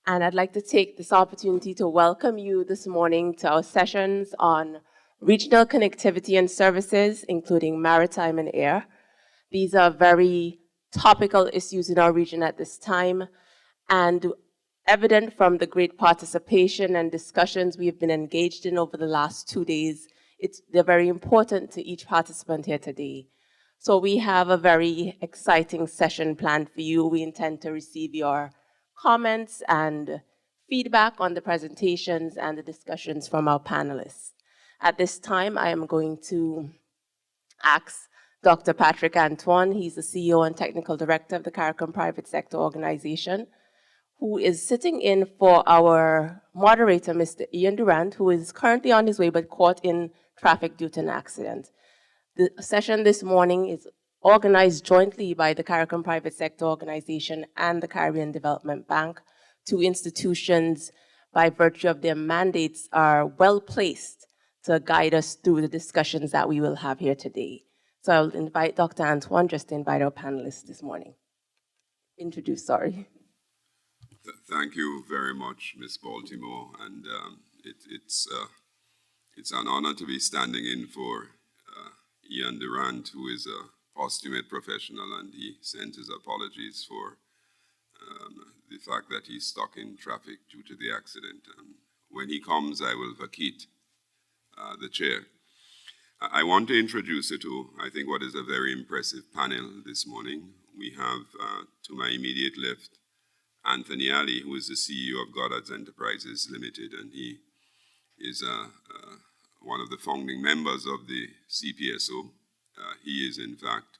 And I'd like to take this opportunity to welcome you this morning to our sessions on regional connectivity and services, including maritime and air. These are very topical issues in our region at this time, and evident from the great participation and discussions we've been engaged in over the last 2 days, they're very important to each participant here today. So we have a very exciting session planned for you. We intend to receive your comments and feedback on the presentations and the discussions from our panelists. At this time, I am going to ask Dr. Patrick Antoine. He's the CEO and Technical Director of the Caricom Private Sector Organization, who is sitting in for our moderator, Mr. Ian Durant, who is currently on his way but caught in traffic due to an accident. The session this morning is organized jointly by the Caricom Private Sector Organization and the Caribbean Development Bank. Two institutions, by virtue of their mandates, are well placed to guide us through the discussions that we will have here today. So I'll invite Dr. Antoine just to invite our panelists this morning. Thank you very much, Ms. Baltimore, and it's an honor to be standing in for Ian Durant, who is a posthumate professional, and he sent his apologies for the fact that he's stuck in traffic due to the accident. When he comes, I will vacate the chair. I want to introduce you to, I think, what is a very impressive panel this morning. We have, to my immediate left, Anthony Ali, who is the CEO of Goddard's Enterprises Limited, and he is one of the founding members of the CPSO. He is, in fact,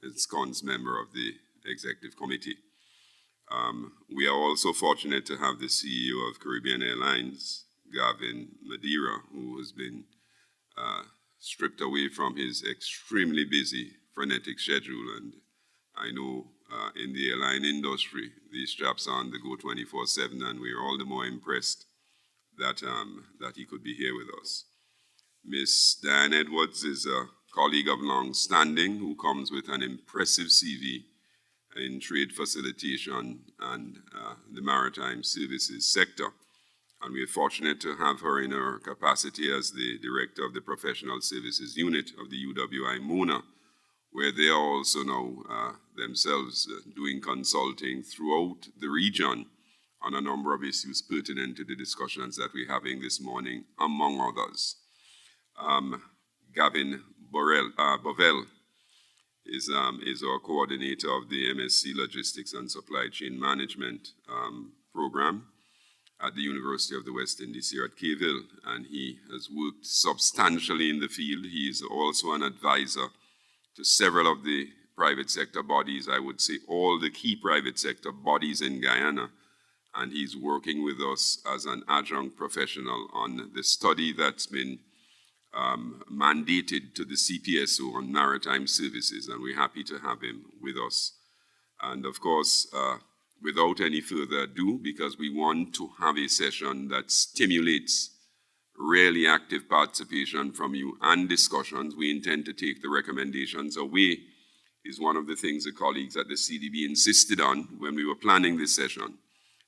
ensconced member of the executive committee. We are also fortunate to have the CEO of Caribbean Airlines, Gavin Madeira, who has been stripped away from his extremely busy, frenetic schedule. And I know in the airline industry, these chaps are on the go 24/7, and we are all the more impressed that he could be here with us. Miss Diane Edwards is a colleague of long standing who comes with an impressive CV in trade facilitation and the maritime services sector. And we are fortunate to have her in her capacity as the director of the professional services unit of the UWI MONA, where they are also now themselves doing consulting throughout the region on a number of issues pertinent to the discussions that we're having this morning, among others. Gavin Bovell is our coordinator of the MSc Logistics and Supply Chain Management program at the University of the West Indies here at Keyville, and he has worked substantially in the field. He is also an advisor to several of the private sector bodies, I would say all the key private sector bodies in Guyana, and he's working with us as an adjunct professional on the study that's been mandated to the CPSO on maritime services, and we're happy to have him with us. And of course, without any further ado, because we want to have a session that stimulates really active participation from you and discussions, we intend to take the recommendations away, is one of the things the colleagues at the CDB insisted on when we were planning this session.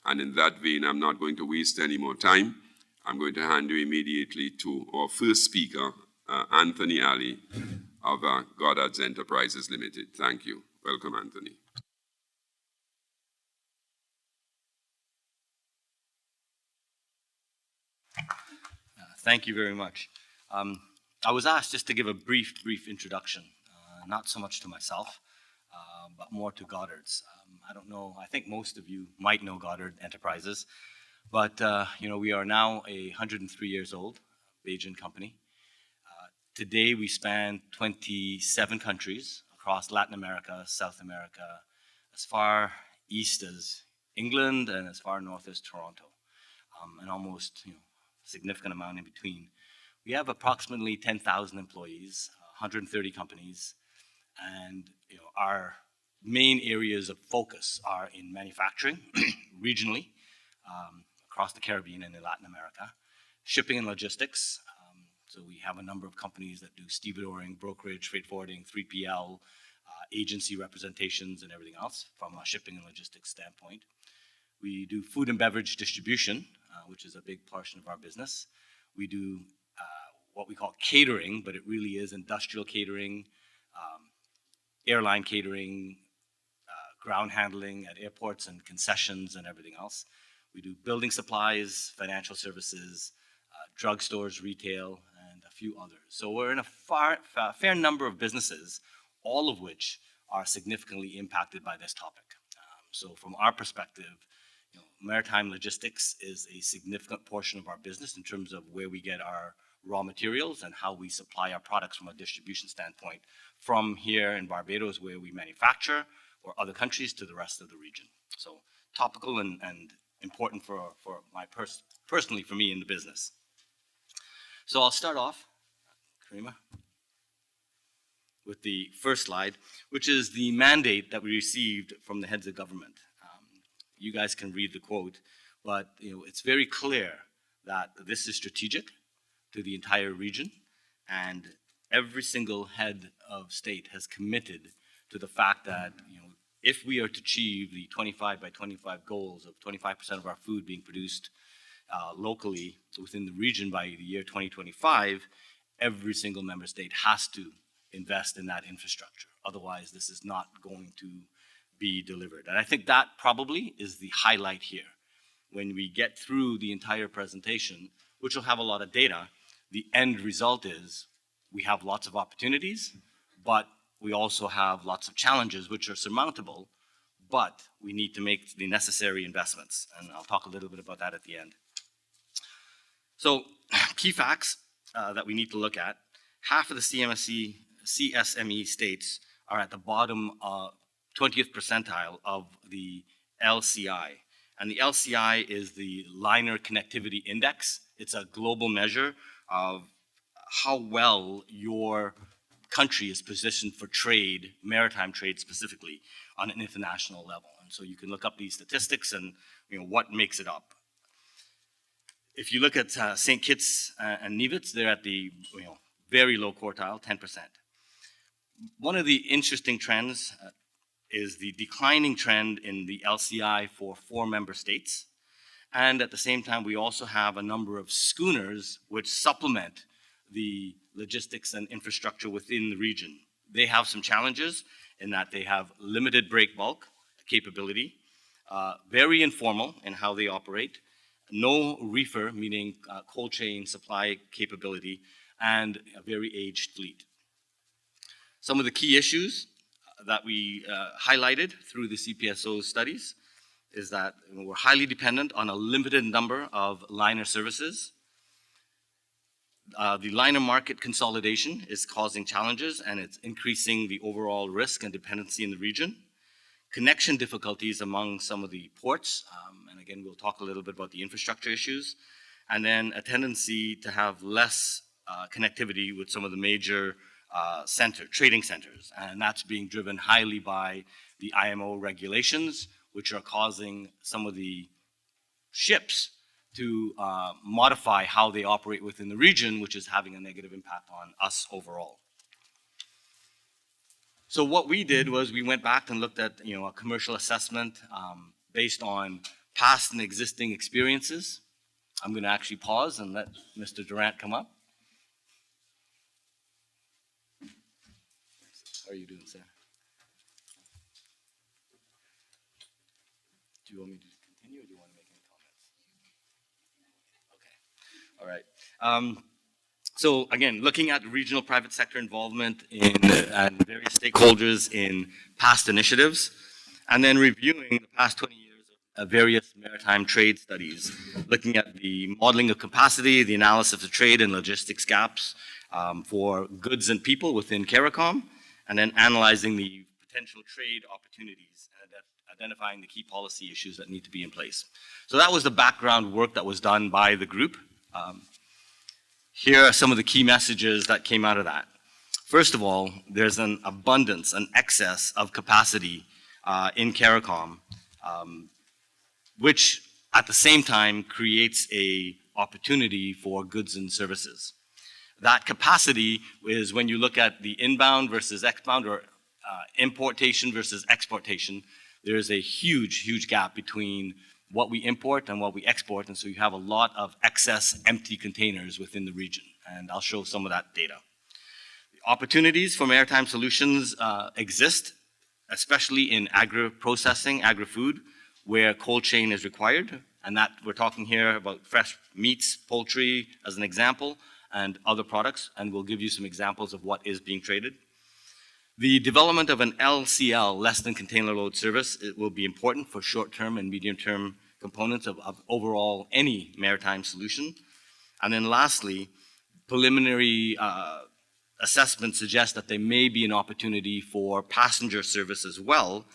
And in that vein, I'm not going to waste any more time. I'm going to hand you immediately to our first speaker, Anthony Ali of Goddard's Enterprises Limited. Thank you. Welcome, Anthony. Thank you very much. I was asked just to give a brief introduction, not so much to myself, but more to Goddard's. I don't know, I think most of you might know Goddard Enterprises, but we are now 103 years old, Bajan company. Today we span 27 countries across Latin America, South America, as far east as England and as far north as Toronto, and almost significant amount in between. We have approximately 10,000 employees, 130 companies, and our main areas of focus are in manufacturing, regionally, across the Caribbean and in Latin America, shipping and logistics. So we have a number of companies that do stevedoring, brokerage, freight forwarding, 3PL, agency representations, and everything else from a shipping and logistics standpoint. We do food and beverage distribution, which is a big portion of our business. We do what we call catering, but it really is industrial catering, airline catering, ground handling at airports and concessions and everything else. We do building supplies, financial services, drugstores, retail, and a few others. So we're in a fair number of businesses, all of which are significantly impacted by this topic. So from our perspective, maritime logistics is a significant portion of our business in terms of where we get our raw materials and how we supply our products from a distribution standpoint from here in Barbados, where we manufacture, or other countries, to the rest of the region. So topical and important for personally for me in the business. So I'll start off, Karima, with the first slide, which is the mandate that we received from the heads of government. You guys can read the quote, but it's very clear that this is strategic to the entire region, and every single head of state has committed to the fact that if we are to achieve the 25 by 25 goals of 25% of our food being produced locally within the region by the year 2025, every single member state has to invest in that infrastructure. Otherwise, this is not going to be delivered. And I think that probably is the highlight here. When we get through the entire presentation, which will have a lot of data, the end result is we have lots of opportunities, but we also have lots of challenges which are surmountable, but we need to make the necessary investments. And I'll talk a little bit about that at the end. So key facts that we need to look at. Half of the CSME states are at the bottom 20th percentile of the LCI. And the LCI is the Liner Connectivity Index. It's a global measure of how well your country is positioned for trade, maritime trade specifically, on an international level. And so you can look up these statistics and what makes it up. If you look at St. Kitts and Nevis, they're at the very low quartile, 10%. One of the interesting trends is the declining trend in the LCI for 4 member states. And at the same time, we also have a number of schooners which supplement the logistics and infrastructure within the region. They have some challenges in that they have limited break bulk capability, very informal in how they operate, no reefer, meaning cold chain supply capability, and a very aged fleet. Some of the key issues that we highlighted through the CPSO studies is that we're highly dependent on a limited number of liner services. The liner market consolidation is causing challenges, and it's increasing the overall risk and dependency in the region. Connection difficulties among some of the ports, and again, we'll talk a little bit about the infrastructure issues, and then a tendency to have less connectivity with some of the major trading centers, and that's being driven highly by the IMO regulations, which are causing some of the ships to modify how they operate within the region, which is having a negative impact on us overall. So what we did was we went back and looked at a commercial assessment based on past and existing experiences. I'm going to actually pause and let Mr. Durant come up. How are you doing, sir? Do you want me to continue, or do you want to make any comments? Okay. All right. So again, looking at regional private sector involvement and various stakeholders in past initiatives, and then reviewing the past 20 years of various maritime trade studies, looking at the modeling of capacity, the analysis of trade and logistics gaps for goods and people within Caricom, and then analyzing the potential trade opportunities and identifying the key policy issues that need to be in place. So that was the background work that was done by the group. Here are some of the key messages that came out of that. First of all, there's an abundance, an excess of capacity in Caricom, which at the same time creates an opportunity for goods and services. That capacity is when you look at the inbound versus exbound, or importation versus exportation, there's a huge, huge gap between what we import and what we export, and so you have a lot of excess empty containers within the region, and I'll show some of that data. Opportunities for maritime solutions exist, especially in agri-processing, agri-food, where cold chain is required, and that we're talking here about fresh meats, poultry as an example, and other products, and we'll give you some examples of what is being traded. The development of an LCL, less than container load service, it will be important for short-term and medium-term components of overall any maritime solution. And then lastly, preliminary assessments suggest that there may be an opportunity for passenger service as well,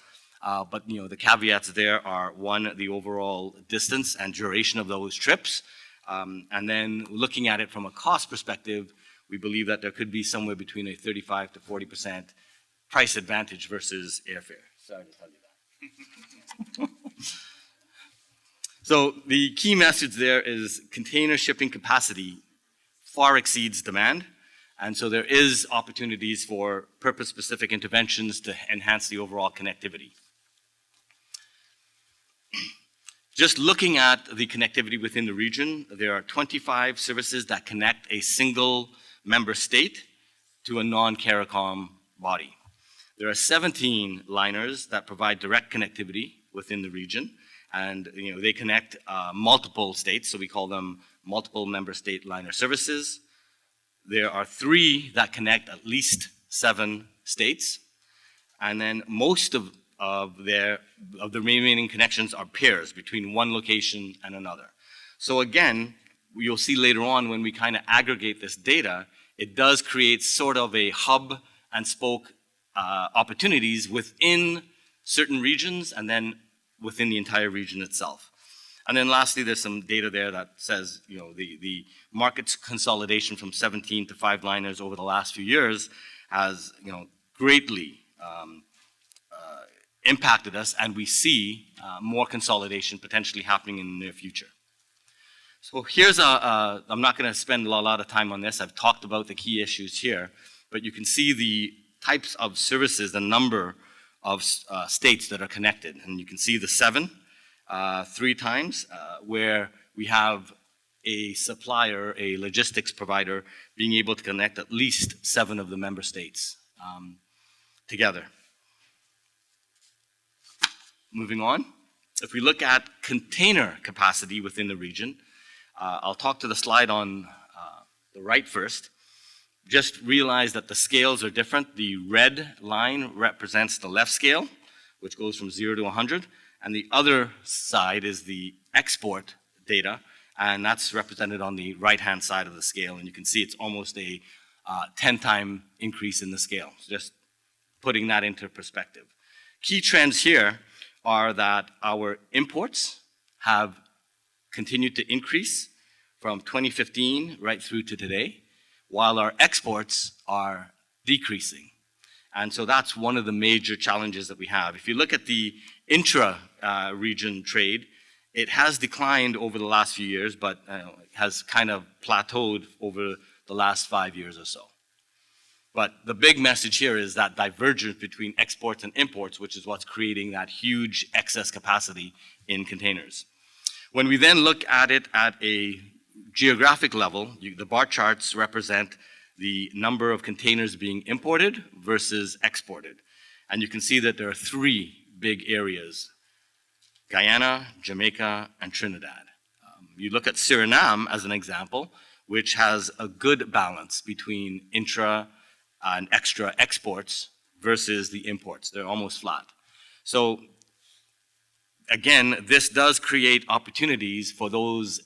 but the caveats there are, one, the overall distance and duration of those trips, and then looking at it from a cost perspective, we believe that there could be somewhere between a 35 to 40% price advantage versus airfare. Sorry to tell you that. So the key message there is container shipping capacity far exceeds demand, and so there is opportunities for purpose-specific interventions to enhance the overall connectivity. Just looking at the connectivity within the region, there are 25 services that connect a single member state to a non-Caricom body. There are 17 liners that provide direct connectivity within the region, and they connect multiple states, so we call them multiple member state liner services. There are 3 that connect at least 7 states, and then most of the remaining connections are pairs between one location and another. So again, you'll see later on when we kind of aggregate this data, it does create sort of a hub and spoke opportunities within certain regions and then within the entire region itself. And then lastly, there's some data there that says, the market's consolidation from 17 to 5 liners over the last few years has, greatly impacted us, and we see more consolidation potentially happening in the near future. So here's I'm not going to spend a lot of time on this. I've talked about the key issues here, but you can see the types of services, the number of states that are connected. And you can see the 7, 3 times, where we have a supplier, a logistics provider, being able to connect at least 7 of the member states together. Moving on, if we look at container capacity within the region, I'll talk to the slide on the right first. Just realize that the scales are different. The red line represents the left scale, which goes from 0 to 100, and the other side is the export data, and that's represented on the right-hand side of the scale, and you can see it's almost a 10-time increase in the scale. So just putting that into perspective. Key trends here are that our imports have continued to increase from 2015 right through to today, while our exports are decreasing. And so that's one of the major challenges that we have. If you look at the intra-region trade, it has declined over the last few years, but has kind of plateaued over the last 5 years or so. But the big message here is that divergence between exports and imports, which is what's creating that huge excess capacity in containers. When we then look at it at a geographic level, the bar charts represent the number of containers being imported versus exported. And you can see that there are 3 big areas: Guyana, Jamaica, and Trinidad. You look at Suriname as an example, which has a good balance between intra and extra exports versus the imports. They're almost flat. So again, this does create opportunities for those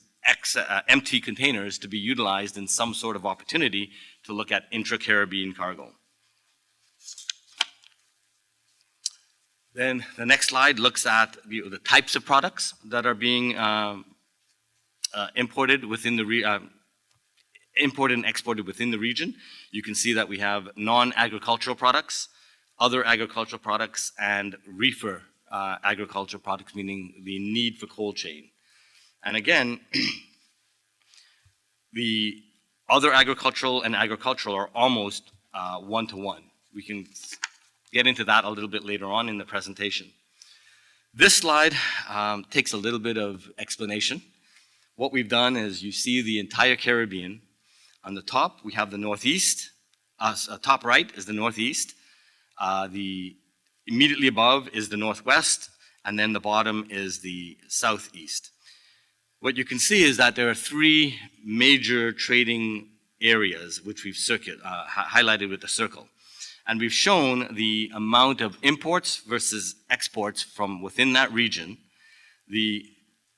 empty containers to be utilized in some sort of opportunity to look at intra-Caribbean cargo. Then the next slide looks at the types of products that are being imported and exported within the region. You can see that we have non-agricultural products, other agricultural products, and reefer agricultural products, meaning the need for cold chain. And again, the other agricultural and agricultural are almost one-to-one. We can get into that a little bit later on in the presentation. This slide takes a little bit of explanation. What we've done is you see the entire Caribbean. On the top, we have the Northeast. Top right is the Northeast. The immediately above is the Northwest, and then the bottom is the Southeast. What you can see is that there are three major trading areas which we've highlighted with the circle. And we've shown the amount of imports versus exports from within that region. The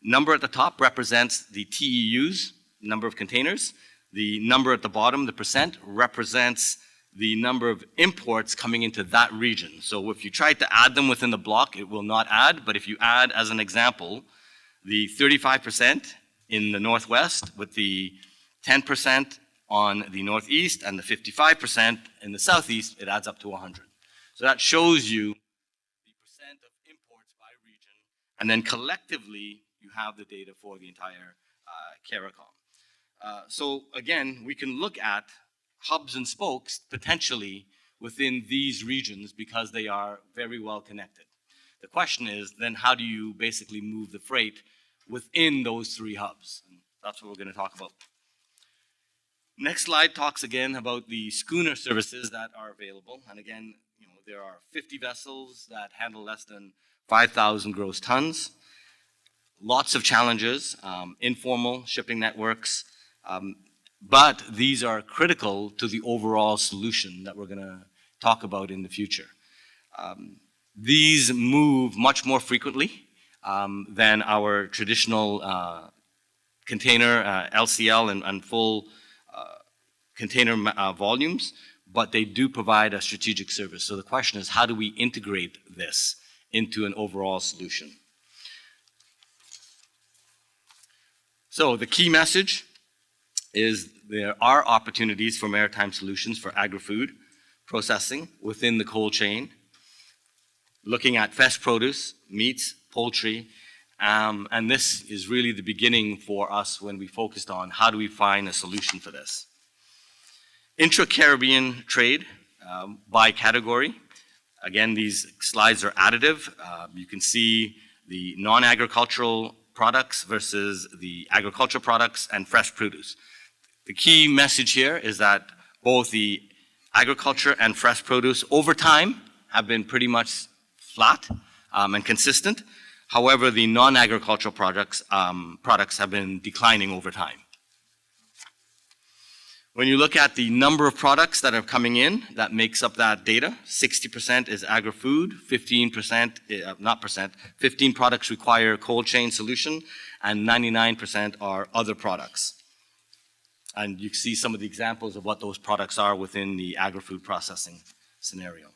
number at the top represents the TEUs, number of containers. The number at the bottom, the percent, represents the number of imports coming into that region. So if you try to add them within the block, it will not add. But if you add, as an example, the 35% in the Northwest with the 10% on the Northeast and the 55% in the Southeast, it adds up to 100. So that shows you the percent of imports by region, and then collectively, you have the data for the entire Caricom. So again, we can look at hubs and spokes potentially within these regions because they are very well connected. The question is then how do you basically move the freight within those three hubs? And that's what we're going to talk about. Next slide talks again about the schooner services that are available. And again, there are 50 vessels that handle less than 5,000 gross tons. Lots of challenges, informal shipping networks, but these are critical to the overall solution that we're going to talk about in the future. These move much more frequently than our traditional container, LCL and full container volumes, but they do provide a strategic service. So the question is, how do we integrate this into an overall solution? So the key message is there are opportunities for maritime solutions for agri-food processing within the cold chain, looking at fresh produce, meats, poultry, and this is really the beginning for us when we focused on how do we find a solution for this. Intra-Caribbean trade by category. Again, these slides are additive. You can see the non-agricultural products versus the agricultural products and fresh produce. The key message here is that both the agriculture and fresh produce over time have been pretty much flat and consistent. However, the non-agricultural products have been declining over time. When you look at the number of products that are coming in, that makes up that data. 60% is agri-food, 15 products require cold chain solution, and 99% are other products. And you see some of the examples of what those products are within the agri-food processing scenario.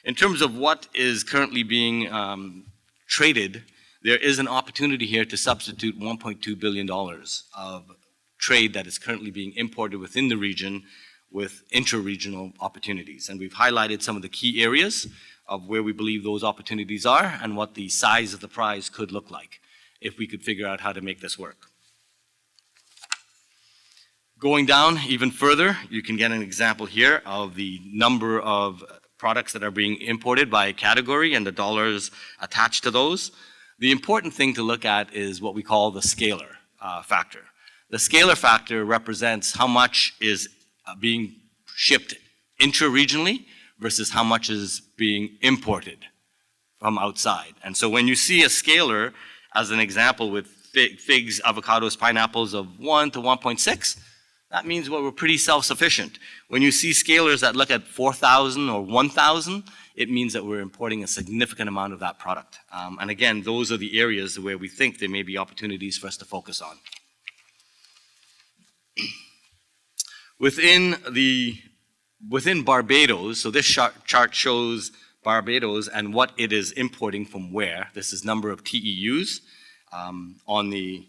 In terms of what is currently being traded, there is an opportunity here to substitute $1.2 billion of trade that is currently being imported within the region with intra-regional opportunities. And we've highlighted some of the key areas of where we believe those opportunities are and what the size of the prize could look like if we could figure out how to make this work. Going down even further, you can get an example here of the number of products that are being imported by category and the dollars attached to those. The important thing to look at is what we call the scalar factor. The scalar factor represents how much is being shipped intra-regionally versus how much is being imported from outside. And so when you see a scalar, as an example with figs, avocados, pineapples of 1 to 1.6, that means we're pretty self-sufficient. When you see scalars that look at 4,000 or 1,000, it means that we're importing a significant amount of that product. And again, those are the areas where we think there may be opportunities for us to focus on. Within Barbados, so this chart shows Barbados and what it is importing from where. This is number of TEUs. On the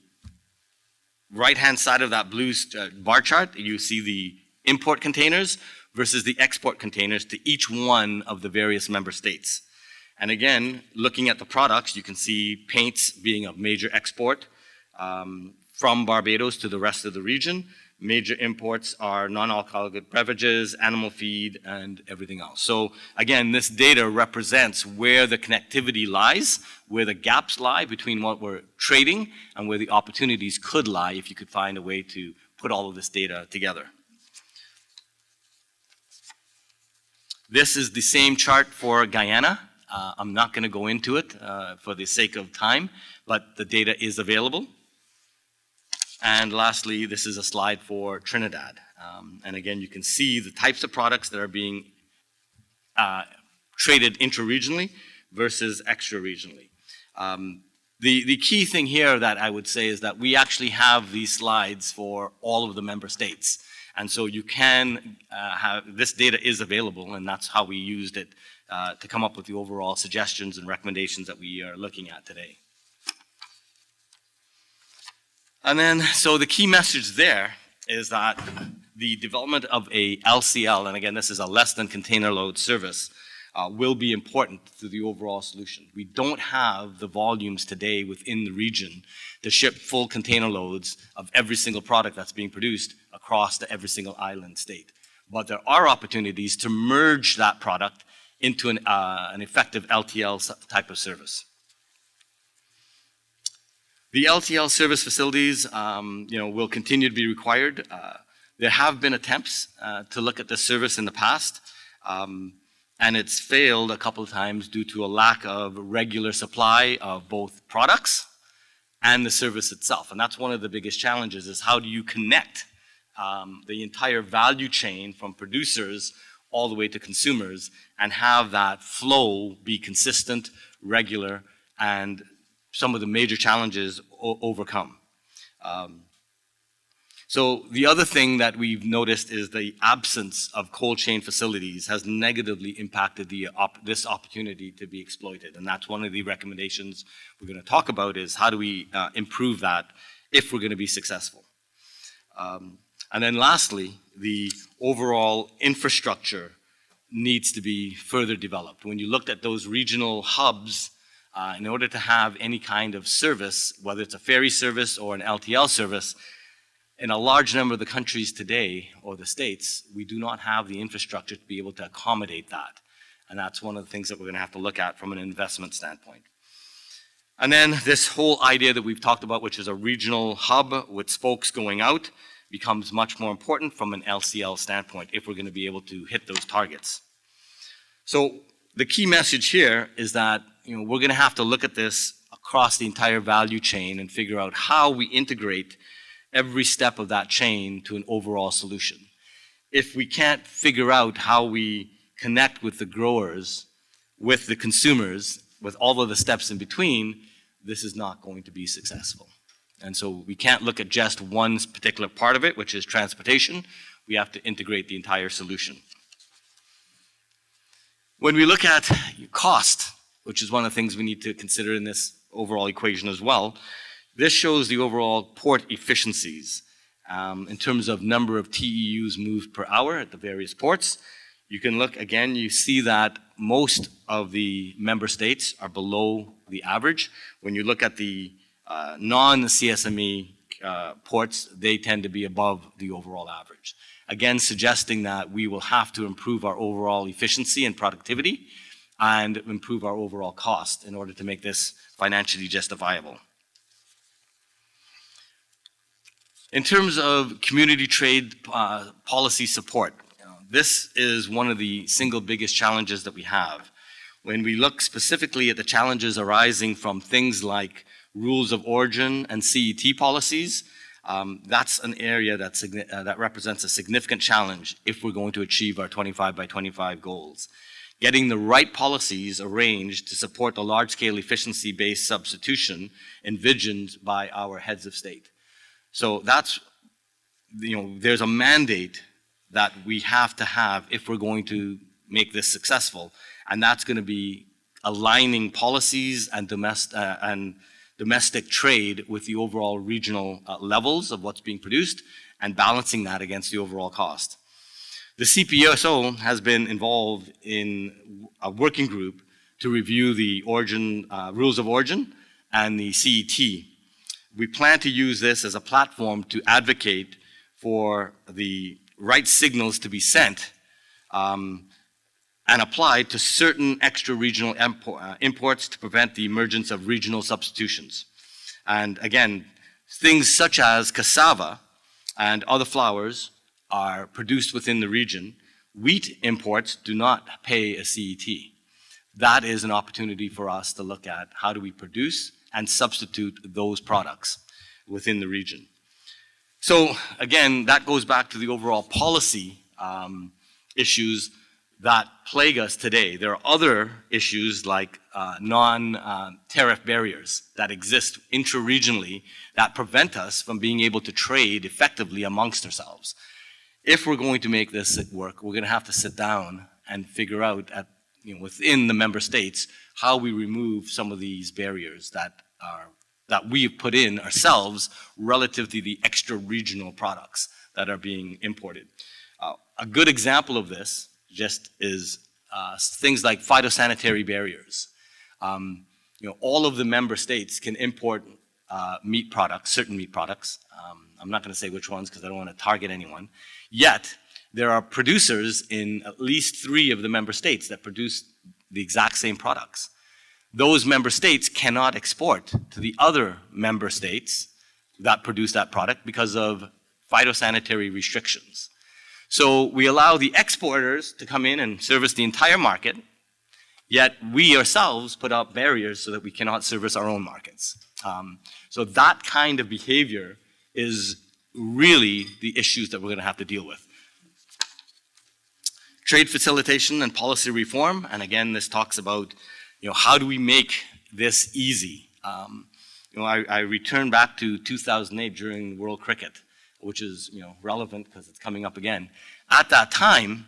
right-hand side of that blue bar chart, you see the import containers versus the export containers to each one of the various member states. And again, looking at the products, you can see paints being a major export from Barbados to the rest of the region. Major imports are non-alcoholic beverages, animal feed, and everything else. So again, this data represents where the connectivity lies, where the gaps lie between what we're trading and where the opportunities could lie if you could find a way to put all of this data together. This is the same chart for Guyana. I'm not going to go into it for the sake of time, but the data is available. And lastly, this is a slide for Trinidad. And again, you can see the types of products that are being traded intra-regionally versus extra-regionally. The key thing here that I would say is that we actually have these slides for all of the member states. And so you can this data is available, and that's how we used it to come up with the overall suggestions and recommendations that we are looking at today. And then, so the key message there is that the development of a LCL, and again, this is a less than container load service, will be important to the overall solution. We don't have the volumes today within the region to ship full container loads of every single product that's being produced across to every single island state. But there are opportunities to merge that product into an effective LTL type of service. The LTL service facilities, will continue to be required. There have been attempts to look at this service in the past, and it's failed a couple of times due to a lack of regular supply of both products and the service itself. And that's one of the biggest challenges, is how do you connect the entire value chain from producers all the way to consumers and have that flow be consistent, regular, and some of the major challenges overcome. So the other thing that we've noticed is the absence of cold chain facilities has negatively impacted this opportunity to be exploited. And that's one of the recommendations we're going to talk about, is how do we improve that if we're going to be successful. And then lastly, the overall infrastructure needs to be further developed. When you looked at those regional hubs, in order to have any kind of service, whether it's a ferry service or an LTL service, in a large number of the countries today, or the states, we do not have the infrastructure to be able to accommodate that. And that's one of the things that we're going to have to look at from an investment standpoint. And then this whole idea that we've talked about, which is a regional hub with spokes going out, becomes much more important from an LCL standpoint if we're going to be able to hit those targets. So the key message here is that we're going to have to look at this across the entire value chain and figure out how we integrate every step of that chain to an overall solution. If we can't figure out how we connect with the growers, with the consumers, with all of the steps in between, this is not going to be successful. And so we can't look at just one particular part of it, which is transportation. We have to integrate the entire solution. When we look at cost, which is one of the things we need to consider in this overall equation as well, this shows the overall port efficiencies in terms of number of TEUs moved per hour at the various ports. You can look, again, you see that most of the member states are below the average. When you look at the non-CSME ports, they tend to be above the overall average. Again, suggesting that we will have to improve our overall efficiency and productivity and improve our overall cost in order to make this financially justifiable. In terms of community trade policy support, this is one of the single biggest challenges that we have. When we look specifically at the challenges arising from things like rules of origin and CET policies, that's an area that represents a significant challenge if we're going to achieve our 25 by 25 goals. Getting the right policies arranged to support the large-scale efficiency-based substitution envisioned by our heads of state. So that's, there's a mandate that we have to have if we're going to make this successful, and that's going to be aligning policies and domestic trade with the overall regional levels of what's being produced and balancing that against the overall cost. The CPSO has been involved in a working group to review the rules of origin and the CET. We plan to use this as a platform to advocate for the right signals to be sent and applied to certain extra-regional imports to prevent the emergence of regional substitutions. And again, things such as cassava and other flours are produced within the region. Wheat imports do not pay a CET. That is an opportunity for us to look at how do we produce and substitute those products within the region. So again, that goes back to the overall policy issues that plague us today. There are other issues like non-tariff barriers that exist intra-regionally that prevent us from being able to trade effectively amongst ourselves. If we're going to make this work, we're going to have to sit down and figure out within the member states how we remove some of these barriers that we've put in ourselves relative to the extra regional products that are being imported. A good example of this just is things like phytosanitary barriers. All of the member states can import meat products, certain meat products. I'm not going to say which ones because I don't want to target anyone. Yet, there are producers in at least 3 of the member states that produce the exact same products. Those member states cannot export to the other member states that produce that product because of phytosanitary restrictions. So we allow the exporters to come in and service the entire market, yet we ourselves put up barriers so that we cannot service our own markets. So that kind of behavior is really the issues that we're going to have to deal with. Trade facilitation and policy reform, and again, this talks about how do we make this easy? I returned back to 2008 during World Cricket, which is relevant because it's coming up again. At that time,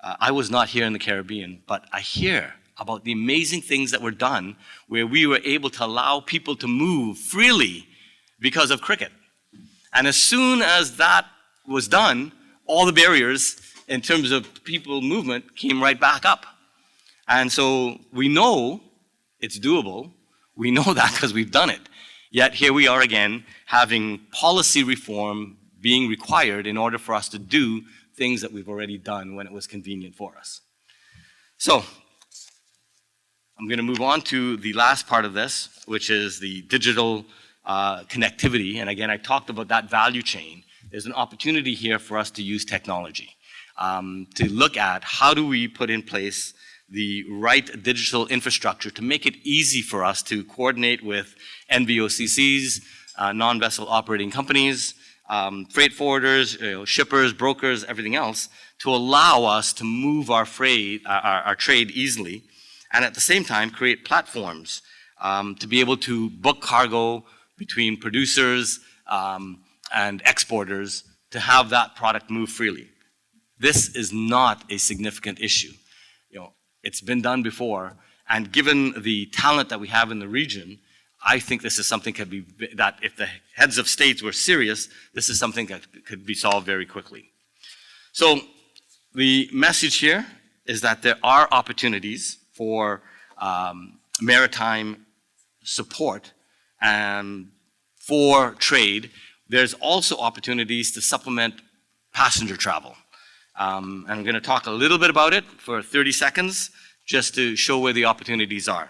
I was not here in the Caribbean, but I hear about the amazing things that were done where we were able to allow people to move freely because of cricket. And as soon as that was done, all the barriers in terms of people movement came right back up. And so we know it's doable. We know that because we've done it. Yet here we are again having policy reform being required in order for us to do things that we've already done when it was convenient for us. So I'm going to move on to the last part of this, which is the digital connectivity. And again, I talked about that value chain. There's an opportunity here for us to use technology to look at how do we put in place the right digital infrastructure to make it easy for us to coordinate with NVOCCs, non-vessel operating companies, freight forwarders, shippers, brokers, everything else, to allow us to move our trade easily, and at the same time create platforms to be able to book cargo between producers and exporters to have that product move freely. This is not a significant issue. It's been done before, and given the talent that we have in the region, I think this is something that if the heads of states were serious, this is something that could be solved very quickly. So the message here is that there are opportunities for maritime support and for trade. There's also opportunities to supplement passenger travel. And I'm going to talk a little bit about it for 30 seconds just to show where the opportunities are.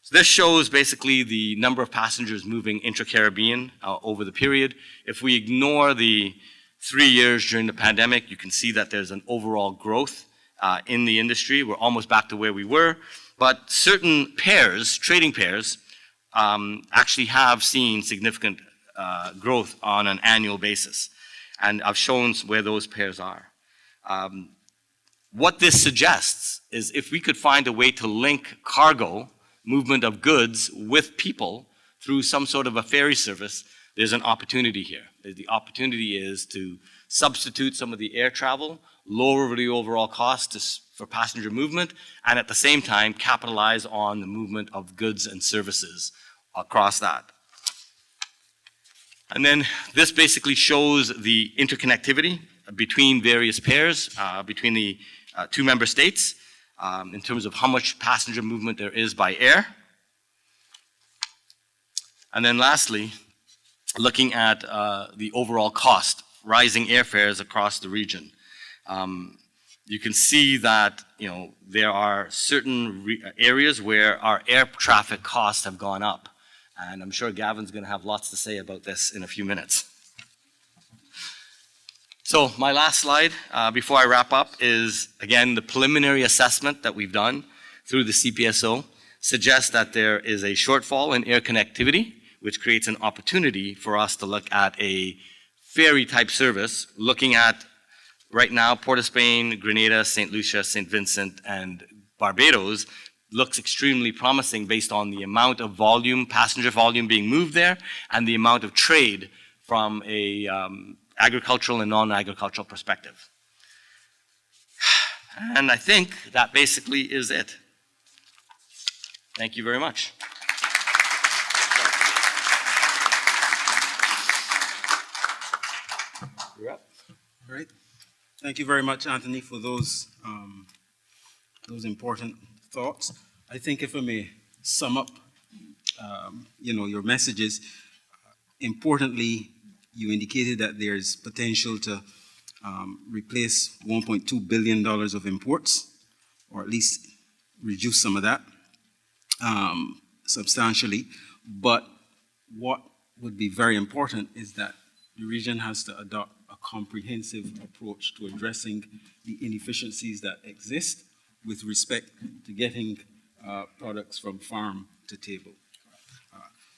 So this shows basically the number of passengers moving intra-Caribbean over the period. If we ignore the 3 years during the pandemic, you can see that there's an overall growth in the industry. We're almost back to where we were. But certain pairs, trading pairs, actually have seen significant growth on an annual basis. And I've shown where those pairs are. What this suggests is if we could find a way to link cargo, movement of goods, with people through some sort of a ferry service, there's an opportunity here. The opportunity is to substitute some of the air travel, lower the overall cost for passenger movement, and at the same time capitalize on the movement of goods and services across that. And then this basically shows the interconnectivity between various pairs, between the 2 member states, in terms of how much passenger movement there is by air. And then lastly, looking at the overall cost rising airfares across the region. You can see that there are certain areas where our air traffic costs have gone up. And I'm sure Gavin's going to have lots to say about this in a few minutes. So my last slide before I wrap up is, again, the preliminary assessment that we've done through the CPSO suggests that there is a shortfall in air connectivity, which creates an opportunity for us to look at a ferry-type service, looking at, right now, Port of Spain, Grenada, St. Lucia, St. Vincent, and Barbados looks extremely promising based on the amount of volume, passenger volume being moved there, and the amount of trade from a agricultural and non-agricultural perspective. And I think that basically is it. Thank you very much. You're up. All right. Thank you very much, Anthony, for those important thoughts. I think if I may sum up, your messages. Importantly, you indicated that there's potential to replace $1.2 billion of imports, or at least reduce some of that substantially. But what would be very important is that the region has to adopt a comprehensive approach to addressing the inefficiencies that exist with respect to getting products from farm to table.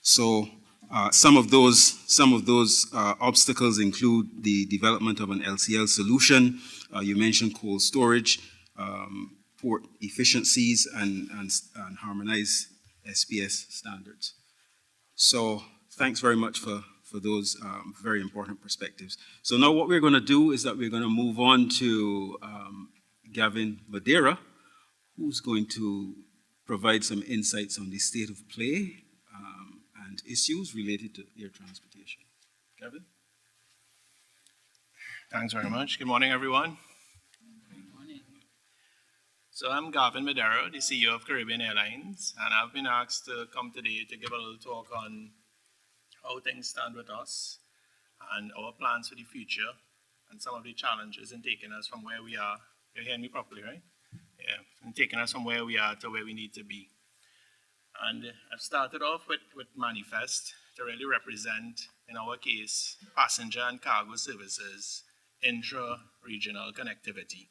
Some of those obstacles include the development of an LCL solution. You mentioned cold storage, port efficiencies, and harmonized SPS standards. So thanks very much for those very important perspectives. So now what we're going to do is that we're going to move on to Gavin Madeira, who's going to provide some insights on the state of play and issues related to air transportation. Gavin? Thanks very much. Good morning, everyone. Good morning. So I'm Gavin Madeira, the CEO of Caribbean Airlines, and I've been asked to come today to give a little talk on how things stand with us and our plans for the future and some of the challenges in taking us from where we are. You're hearing me properly, right? Yeah, and taking us from where we are to where we need to be. And I've started off with Manifest to really represent, in our case, passenger and cargo services, intra-regional connectivity.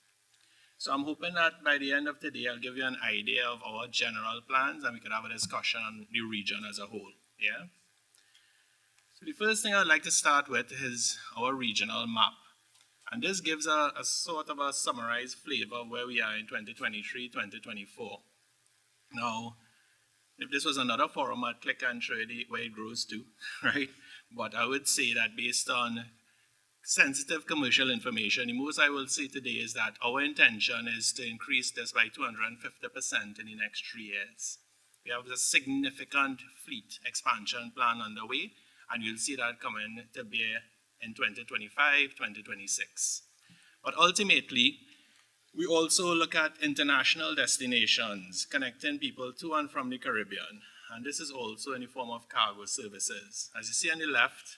So I'm hoping that by the end of today, I'll give you an idea of our general plans and we could have a discussion on the region as a whole, yeah? So the first thing I'd like to start with is our regional map. And this gives a sort of a summarized flavor of where we are in 2023, 2024. Now, if this was another forum, I'd click and show you where it grows to, right? But I would say that based on sensitive commercial information, the most I will say today is that our intention is to increase this by 250% in the next 3 years. We have a significant fleet expansion plan underway, and you'll see that coming to bear in 2025, 2026. But ultimately, we also look at international destinations, connecting people to and from the Caribbean. And this is also in the form of cargo services. As you see on the left,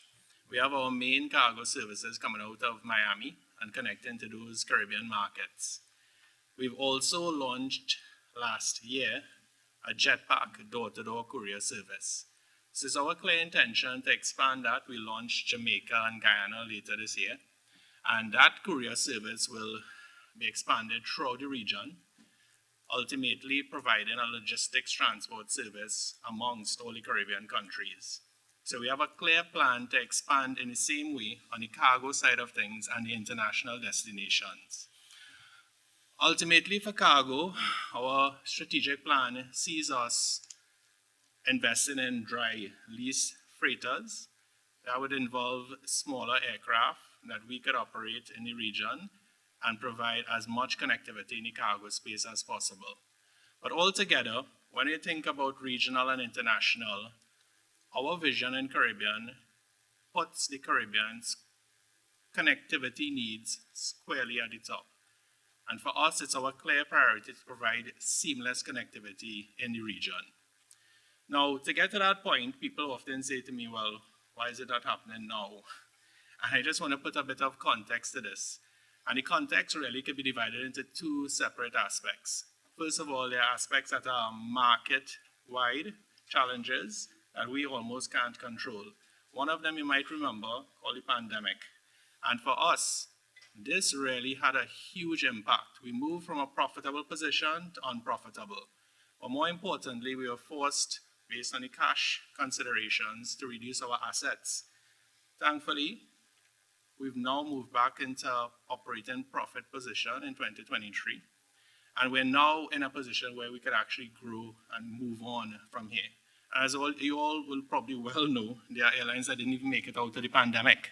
we have our main cargo services coming out of Miami and connecting to those Caribbean markets. We've also launched last year a jetpack door-to-door courier service. This is our clear intention to expand that. We launched Jamaica and Guyana later this year. And that courier service will be expanded throughout the region, ultimately providing a logistics transport service amongst all the Caribbean countries. So we have a clear plan to expand in the same way on the cargo side of things and the international destinations. Ultimately for cargo, our strategic plan sees us investing in dry lease freighters. That would involve smaller aircraft that we could operate in the region and provide as much connectivity in the cargo space as possible. But altogether, when you think about regional and international, our vision in Caribbean puts the Caribbean's connectivity needs squarely at the top. And for us, it's our clear priority to provide seamless connectivity in the region. Now, to get to that point, people often say to me, well, why is it not happening now? And I just want to put a bit of context to this. And the context really can be divided into two separate aspects. First of all, there are aspects that are market-wide challenges that we almost can't control. One of them you might remember called the pandemic. And for us, this really had a huge impact. We moved from a profitable position to unprofitable. But more importantly, we were forced, based on the cash considerations, to reduce our assets. Thankfully, we've now moved back into operating profit position in 2023. And we're now in a position where we could actually grow and move on from here. As you all will probably well know, there are airlines that didn't even make it out of the pandemic.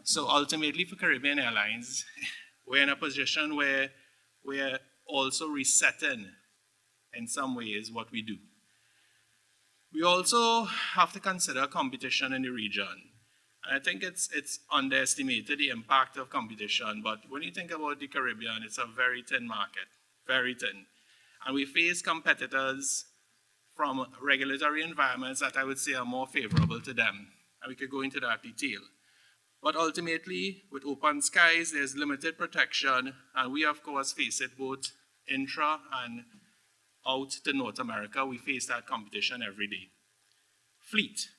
So ultimately for Caribbean Airlines, we're in a position where we're also resetting in some ways what we do. We also have to consider competition in the region. And I think it's underestimated the impact of competition, but when you think about the Caribbean, it's a very thin market, very thin. And we face competitors from regulatory environments that I would say are more favorable to them. And we could go into that detail. But ultimately, with open skies, there's limited protection, and we, of course, face it both intra and out to North America. We face that competition every day. Fleet.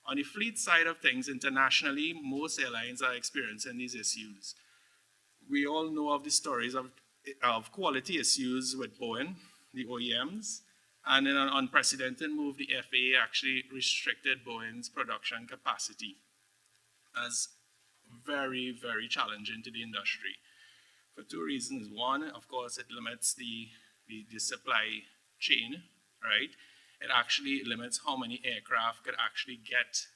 On the fleet side of things, internationally, most airlines are experiencing these issues. We all know of the stories of quality issues with Boeing, the OEMs, and in an unprecedented move, the FAA actually restricted Boeing's production capacity as very, very challenging to the industry for two reasons. One, of course, it limits the supply chain, right? It actually limits how many aircraft could actually get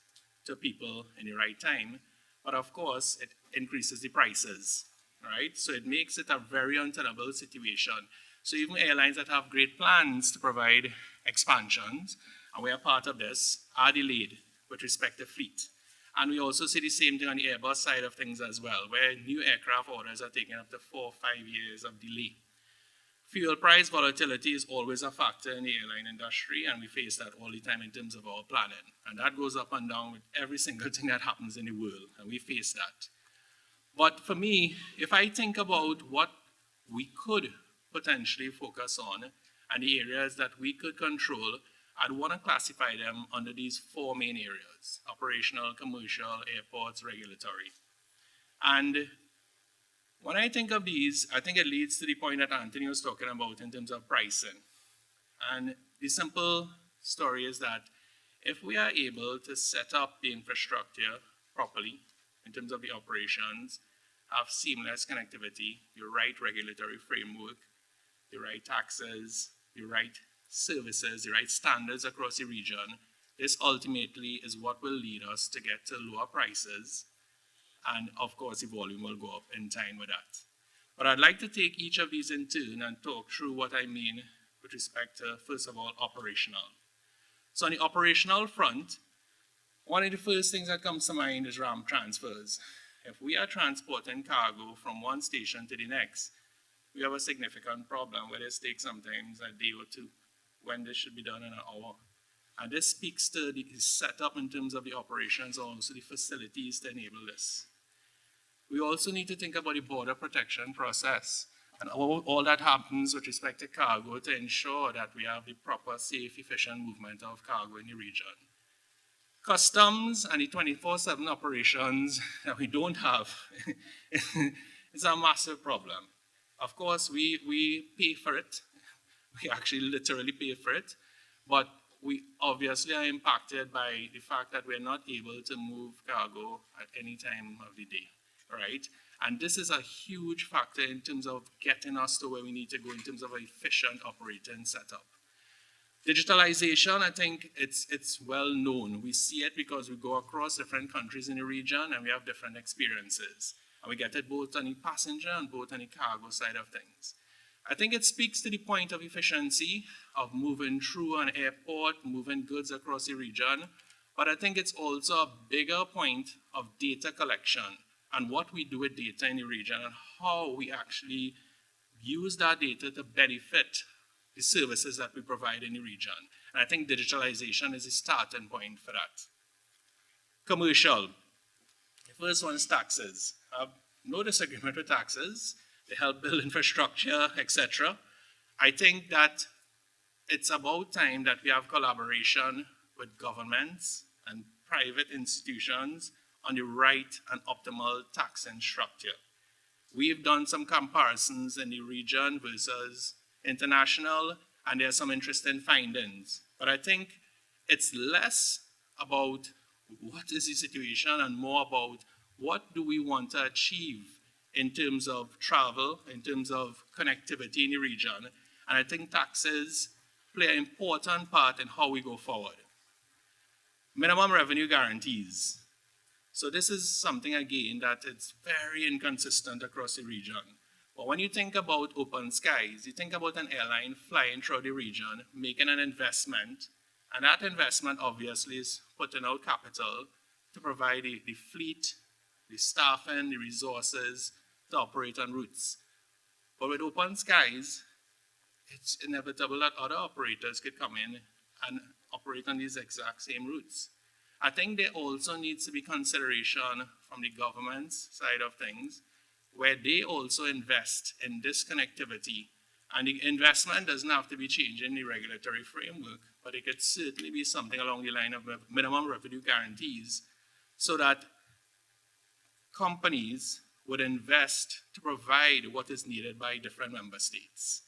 to people in the right time. But of course, it increases the prices, right? So it makes it a very untenable situation. So even airlines that have great plans to provide expansions, and we are part of this, are delayed with respect to fleet. And we also see the same thing on the Airbus side of things as well, where new aircraft orders are taking up to 4 or 5 years of delay. Fuel price volatility is always a factor in the airline industry, and we face that all the time in terms of our planning. And that goes up and down with every single thing that happens in the world, and we face that. But for me, if I think about what we could potentially focus on and the areas that we could control, I'd want to classify them under these 4 main areas: operational, commercial, airports, regulatory. And when I think of these, I think it leads to the point that Anthony was talking about in terms of pricing. And the simple story is that if we are able to set up the infrastructure properly in terms of the operations, have seamless connectivity, the right regulatory framework, the right taxes, the right services, the right standards across the region, this ultimately is what will lead us to get to lower prices. And of course, the volume will go up in time with that. But I'd like to take each of these in turn and talk through what I mean with respect to, first of all, operational. So on the operational front, one of the first things that comes to mind is ramp transfers. If we are transporting cargo from one station to the next, we have a significant problem where this takes sometimes a day or two, when this should be done in an hour. And this speaks to the setup in terms of the operations, also the facilities to enable this. We also need to think about the border protection process and all that happens with respect to cargo to ensure that we have the proper, safe, efficient movement of cargo in the region. Customs and the 24/7 operations that we don't have is a massive problem. Of course, we pay for it. We actually literally pay for it, but we obviously are impacted by the fact that we're not able to move cargo at any time of the day, right? And this is a huge factor in terms of getting us to where we need to go in terms of an efficient operating setup. Digitalization, I think it's well known. We see it because we go across different countries in the region and we have different experiences. And we get it both on the passenger and both on the cargo side of things. I think it speaks to the point of efficiency of moving through an airport, moving goods across the region, but I think it's also a bigger point of data collection and what we do with data in the region and how we actually use that data to benefit the services that we provide in the region. And I think digitalization is a starting point for that. Commercial. If first one is taxes. I have no disagreement with taxes. They help build infrastructure, etc. I think that it's about time that we have collaboration with governments and private institutions on the right and optimal taxing structure. We've done some comparisons in the region versus international, and there are some interesting findings. But I think it's less about what is the situation and more about what do we want to achieve in terms of travel, in terms of connectivity in the region. And I think taxes play an important part in how we go forward. Minimum revenue guarantees. So this is something, again, that it's very inconsistent across the region. But when you think about open skies, you think about an airline flying through the region, making an investment, and that investment obviously is putting out capital to provide the fleet, the staffing, the resources to operate on routes. But with open skies, it's inevitable that other operators could come in and operate on these exact same routes. I think there also needs to be consideration from the government's side of things, where they also invest in this connectivity. And the investment doesn't have to be changing the regulatory framework, but it could certainly be something along the line of minimum revenue guarantees, so that companies would invest to provide what is needed by different member states.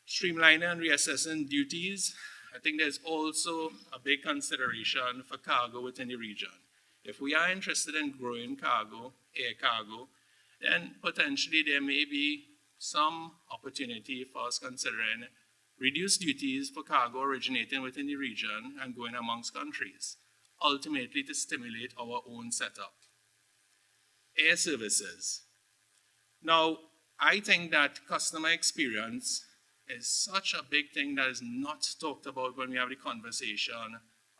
Streamlining and reassessing duties. I think there's also a big consideration for cargo within the region. If we are interested in growing cargo, air cargo, then potentially there may be some opportunity for us considering reduced duties for cargo originating within the region and going amongst countries, ultimately to stimulate our own setup. Air services. Now, I think that customer experience is such a big thing that is not talked about when we have the conversation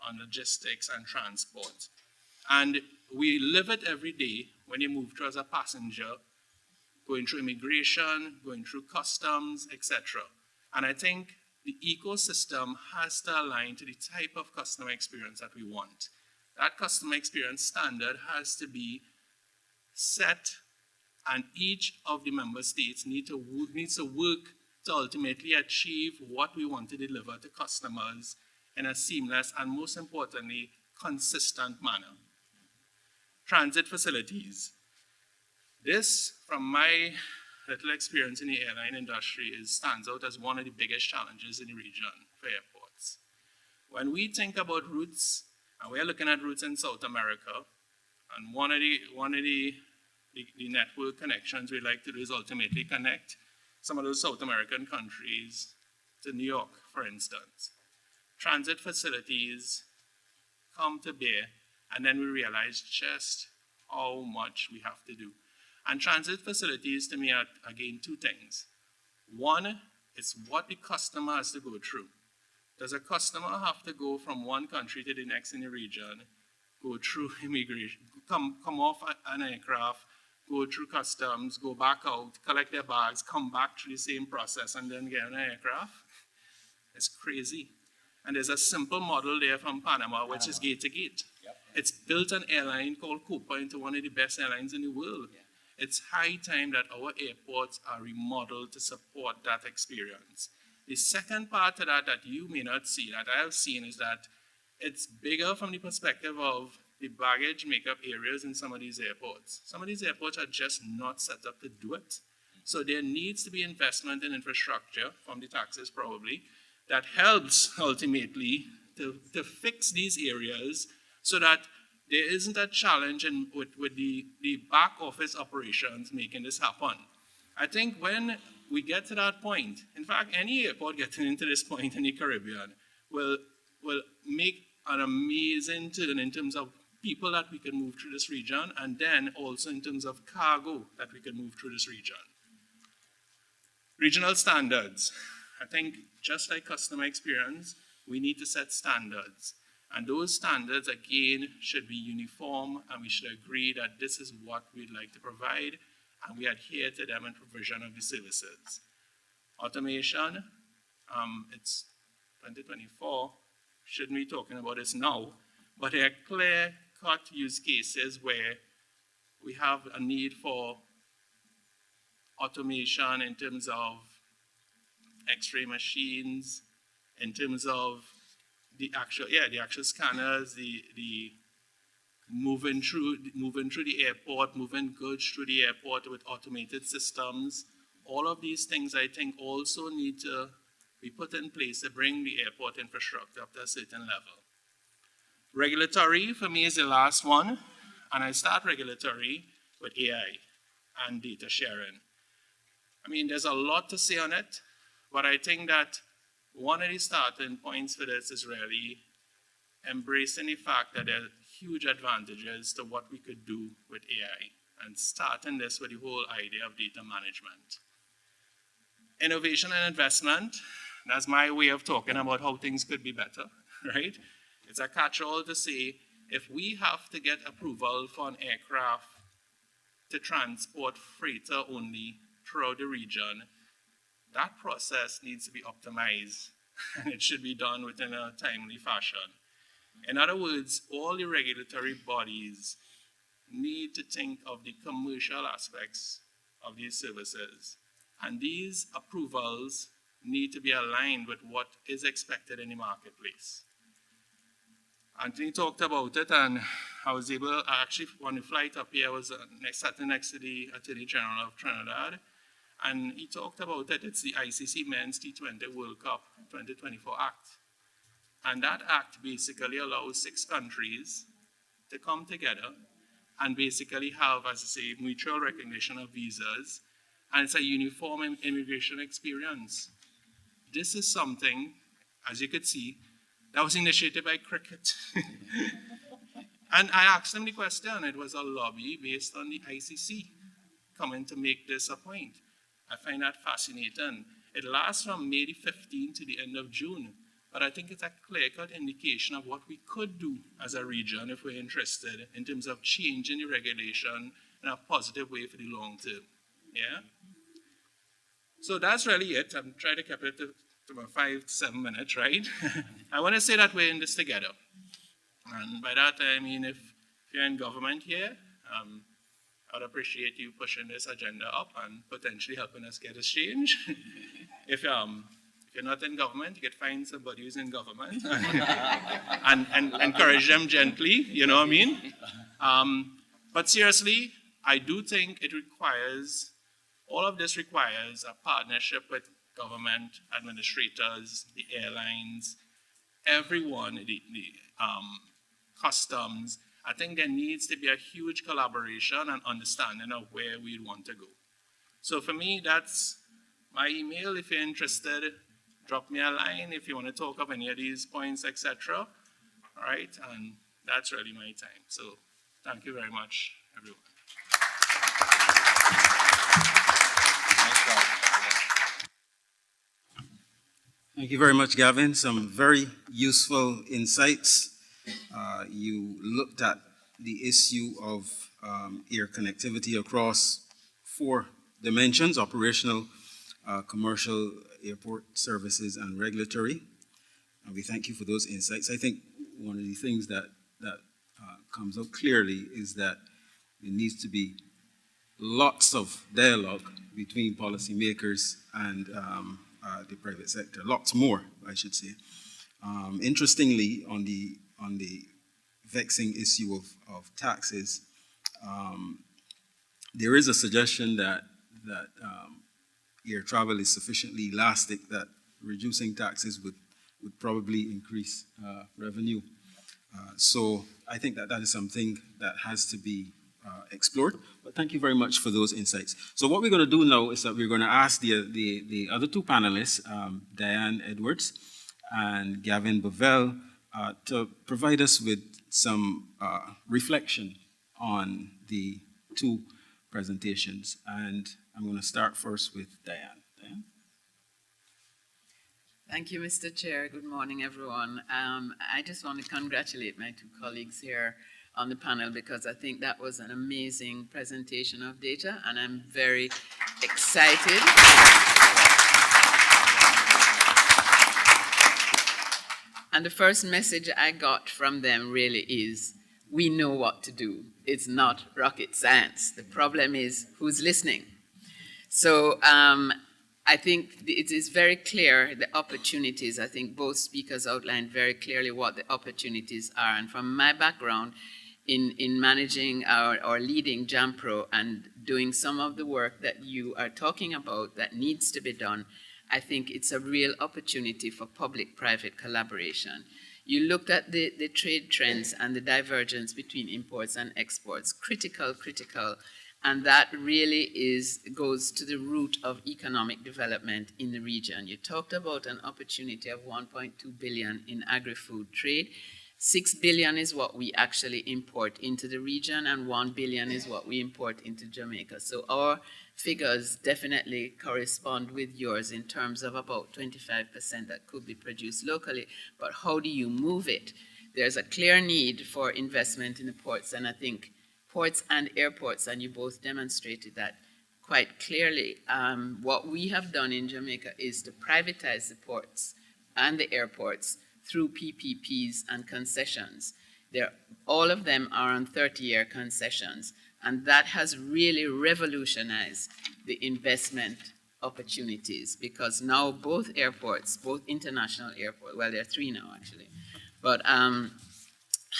on logistics and transport. And we live it every day when you move through as a passenger, going through immigration, going through customs, etc. And I think the ecosystem has to align to the type of customer experience that we want. That customer experience standard has to be set, and each of the member states needs to work to ultimately achieve what we want to deliver to customers in a seamless and, most importantly, consistent manner. Transit facilities. This, from my little experience in the airline industry, stands out as one of the biggest challenges in the region for airports. When we think about routes, and we're looking at routes in South America, and one of the network connections we like to do is ultimately connect some of those South American countries to New York, for instance. Transit facilities come to bear, and then we realize just how much we have to do. And transit facilities, to me, are, again, two things. One is what the customer has to go through. Does a customer have to go from one country to the next in the region, go through immigration, come off an aircraft, go through customs, go back out, collect their bags, come back through the same process, and then get on an aircraft? It's crazy. And there's a simple model there from Panama, which is gate to gate. Yep. It's built an airline called Copa into one of the best airlines in the world. Yeah. It's high time that our airports are remodeled to support that experience. The second part of that you may not see, that I have seen, is that it's bigger from the perspective of the baggage makeup areas in some of these airports. Some of these airports are just not set up to do it. So there needs to be investment in infrastructure, from the taxes probably, that helps ultimately to fix these areas so that there isn't a challenge with the back office operations making this happen. I think when we get to that point, in fact, any airport getting into this point in the Caribbean will make an amazing turn in terms of people that we can move through this region, and then also in terms of cargo that we can move through this region. Regional standards. I think just like customer experience, we need to set standards. And those standards, again, should be uniform, and we should agree that this is what we'd like to provide, and we adhere to them in provision of the services. Automation, it's 2024, shouldn't be talking about this now, but there are clear clear-cut use cases where we have a need for automation in terms of X-ray machines, in terms of the actual scanners, the moving through the airport, moving goods through the airport with automated systems. All of these things, I think, also need to be put in place to bring the airport infrastructure up to a certain level. Regulatory, for me, is the last one, and I start regulatory with AI and data sharing. I mean, there's a lot to say on it, but I think that one of the starting points for this is really embracing the fact that there are huge advantages to what we could do with AI, and starting this with the whole idea of data management. Innovation and investment, that's my way of talking about how things could be better, right? It's a catch-all to say, if we have to get approval for an aircraft to transport freighter only throughout the region, that process needs to be optimized, and it should be done within a timely fashion. In other words, all the regulatory bodies need to think of the commercial aspects of these services, and these approvals need to be aligned with what is expected in the marketplace. Anthony talked about it, and I actually, on the flight up here, I was sitting next to the Attorney General of Trinidad, and he talked about it. It's the ICC Men's T20 World Cup 2024 Act. And that act basically allows 6 countries to come together and basically have, as I say, mutual recognition of visas, and it's a uniform immigration experience. This is something, as you could see, that was initiated by Cricket. And I asked them the question. It was a lobby based on the ICC coming to make this a point. I find that fascinating. It lasts from May the 15th to the end of June. But I think it's a clear-cut indication of what we could do as a region if we're interested in terms of changing the regulation in a positive way for the long term. Yeah? So that's really it. I'm trying to keep it to about 5 to 7 minutes, right? I want to say that we're in this together. And by that, I mean, if you're in government here, I'd appreciate you pushing this agenda up and potentially helping us get a change. If you're not in government, you could find somebody who's in government and encourage them gently, you know what I mean? But seriously, I do think all of this requires a partnership with government, administrators, the airlines, everyone, the customs. I think there needs to be a huge collaboration and understanding of where we want to go. So for me, that's my email. If you're interested, drop me a line if you want to talk of any of these points, etc. All right, and that's really my time. So thank you very much, everyone. Thank you very much, Gavin. Some very useful insights. You looked at the issue of air connectivity across 4 dimensions: operational, commercial, airport services, and regulatory. And we thank you for those insights. I think one of the things that comes out clearly is that there needs to be lots of dialogue between policymakers and the private sector. Lots more, I should say. Interestingly, on the vexing issue of taxes, there is a suggestion that air travel is sufficiently elastic that reducing taxes would probably increase revenue. So I think that is something that has to be explored. But thank you very much for those insights. So what we're going to do now is that we're going to ask the other 2 panelists, Diane Edwards and Gavin Bovell, to provide us with some reflection on the 2 presentations. And I'm going to start first with Diane. Diane? Thank you, Mr. Chair. Good morning, everyone. I just want to congratulate my 2 colleagues here on the panel because I think that was an amazing presentation of data, and I'm very excited. And the first message I got from them really is we know what to do. It's not rocket science. The problem is who's listening. So I think it is very clear, the opportunities. I think both speakers outlined very clearly what the opportunities are. And from my background in managing or leading JAMPRO and doing some of the work that you are talking about that needs to be done, I think it's a real opportunity for public-private collaboration. You looked at the trade trends and the divergence between imports and exports, critical, and that really goes to the root of economic development in the region. You talked about an opportunity of 1.2 billion in agri-food trade. 6 billion is what we actually import into the region, and 1 billion is what we import into Jamaica. So our figures definitely correspond with yours in terms of about 25% that could be produced locally. But how do you move it? There's a clear need for investment in the ports, and I think ports and airports, and you both demonstrated that quite clearly. What we have done in Jamaica is to privatize the ports and the airports through PPPs and concessions. All of them are on 30-year concessions, and that has really revolutionized the investment opportunities, because now both airports, both international airports, well, there are 3 now actually, but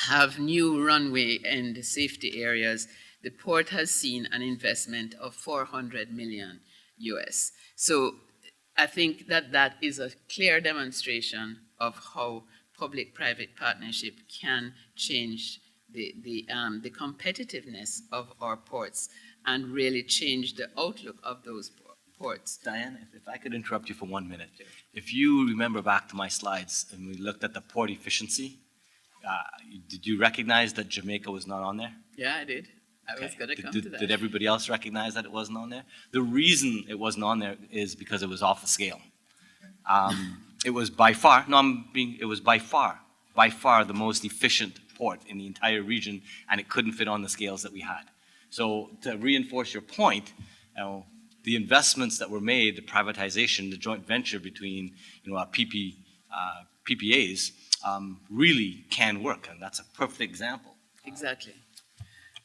have new runway and safety areas. The port has seen an investment of 400 million US. So I think that is a clear demonstration of how public-private partnership can change the competitiveness of our ports and really change the outlook of those ports. Diane, if I could interrupt you for 1 minute. If you remember back to my slides and we looked at the port efficiency, did you recognize that Jamaica was not on there? Yeah, I did. I was going to come to that. Did everybody else recognize that it wasn't on there? The reason it wasn't on there is because it was off the scale. It was by far, it was by far the most efficient port in the entire region, and it couldn't fit on the scales that we had. So to reinforce your point, the investments that were made, the privatization, the joint venture between PPAs really can work, and that's a perfect example. Exactly.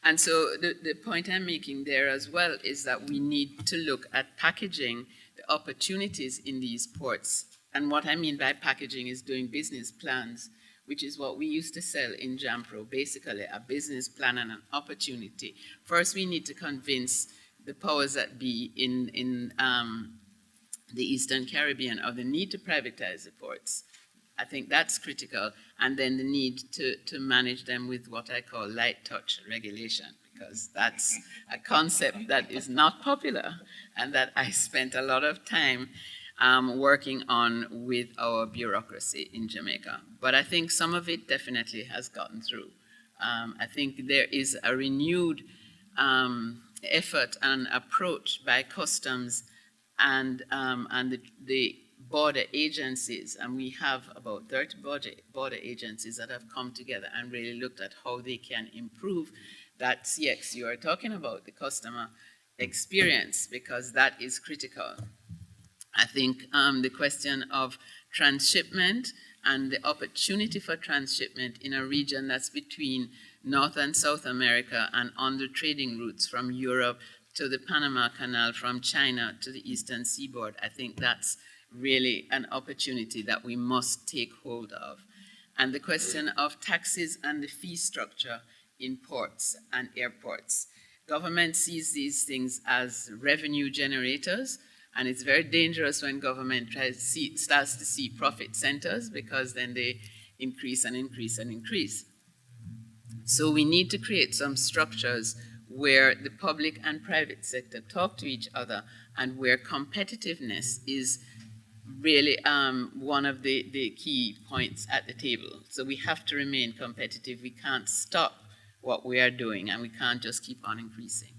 And so the point I'm making there as well is that we need to look at packaging the opportunities in these ports. And what I mean by packaging is doing business plans, which is what we used to sell in JAMPRO, basically a business plan and an opportunity. First, we need to convince the powers that be in the Eastern Caribbean of the need to privatize the ports. I think that's critical. And then the need to manage them with what I call light touch regulation, because that's a concept that is not popular and that I spent a lot of time working on with our bureaucracy in Jamaica. But I think some of it definitely has gotten through. I think there is a renewed effort and approach by customs and the border agencies, and we have about 30 border agencies that have come together and really looked at how they can improve that CX you are talking about, the customer experience, because that is critical. I think the question of transshipment and the opportunity for transshipment in a region that's between North and South America and on the trading routes from Europe to the Panama Canal, from China to the Eastern Seaboard, I think that's really an opportunity that we must take hold of. And the question of taxes and the fee structure in ports and airports. Government sees these things as revenue generators, and it's very dangerous when government starts to see profit centers, because then they increase and increase and increase. So we need to create some structures where the public and private sector talk to each other and where competitiveness is really one of the key points at the table. So we have to remain competitive. We can't stop what we are doing, and we can't just keep on increasing.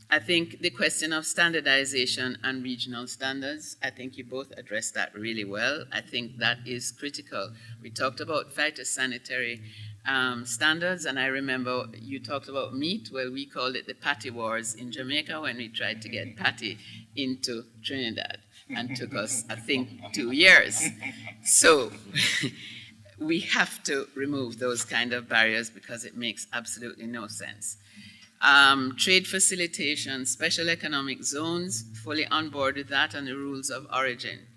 I think the question of standardization and regional standards, I think you both addressed that really well. I think that is critical. We talked about phytosanitary standards, and I remember you talked about meat. Well, we called it the patty wars in Jamaica when we tried to get patty into Trinidad, and took us, I think, 2 years. So we have to remove those kind of barriers because it makes absolutely no sense. Trade facilitation, special economic zones, fully on board with that, and the rules of origin.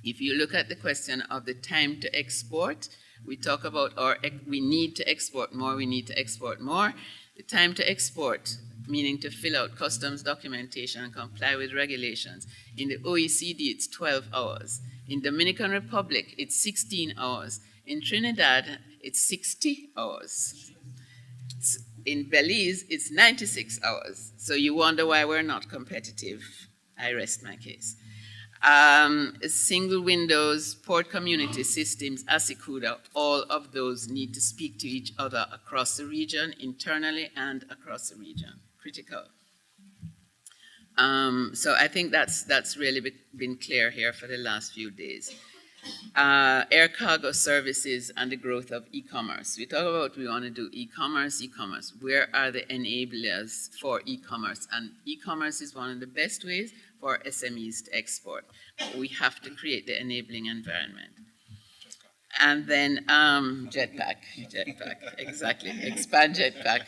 If you look at the question of the time to export, we talk about we need to export more, we need to export more. The time to export, meaning to fill out customs documentation and comply with regulations. In the OECD, it's 12 hours. In Dominican Republic, it's 16 hours. In Trinidad, it's 60 hours. In Belize, it's 96 hours. So you wonder why we're not competitive. I rest my case. Single windows, port community systems, ASICUDA, all of those need to speak to each other across the region, internally and across the region. Critical. So I think that's really been clear here for the last few days. Air cargo services and the growth of e-commerce. We talk about we want to do e-commerce. Where are the enablers for e-commerce? And e-commerce is one of the best ways for SMEs to export. We have to create the enabling environment. And then jetpack, exactly. Expand jetpack.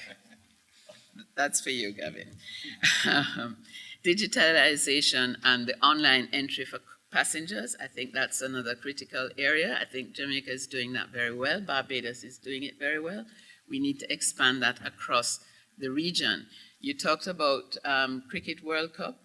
That's for you, Gavin. Digitalization and the online entry for passengers, I think that's another critical area. I think Jamaica is doing that very well. Barbados is doing it very well. We need to expand that across the region. You talked about Cricket World Cup.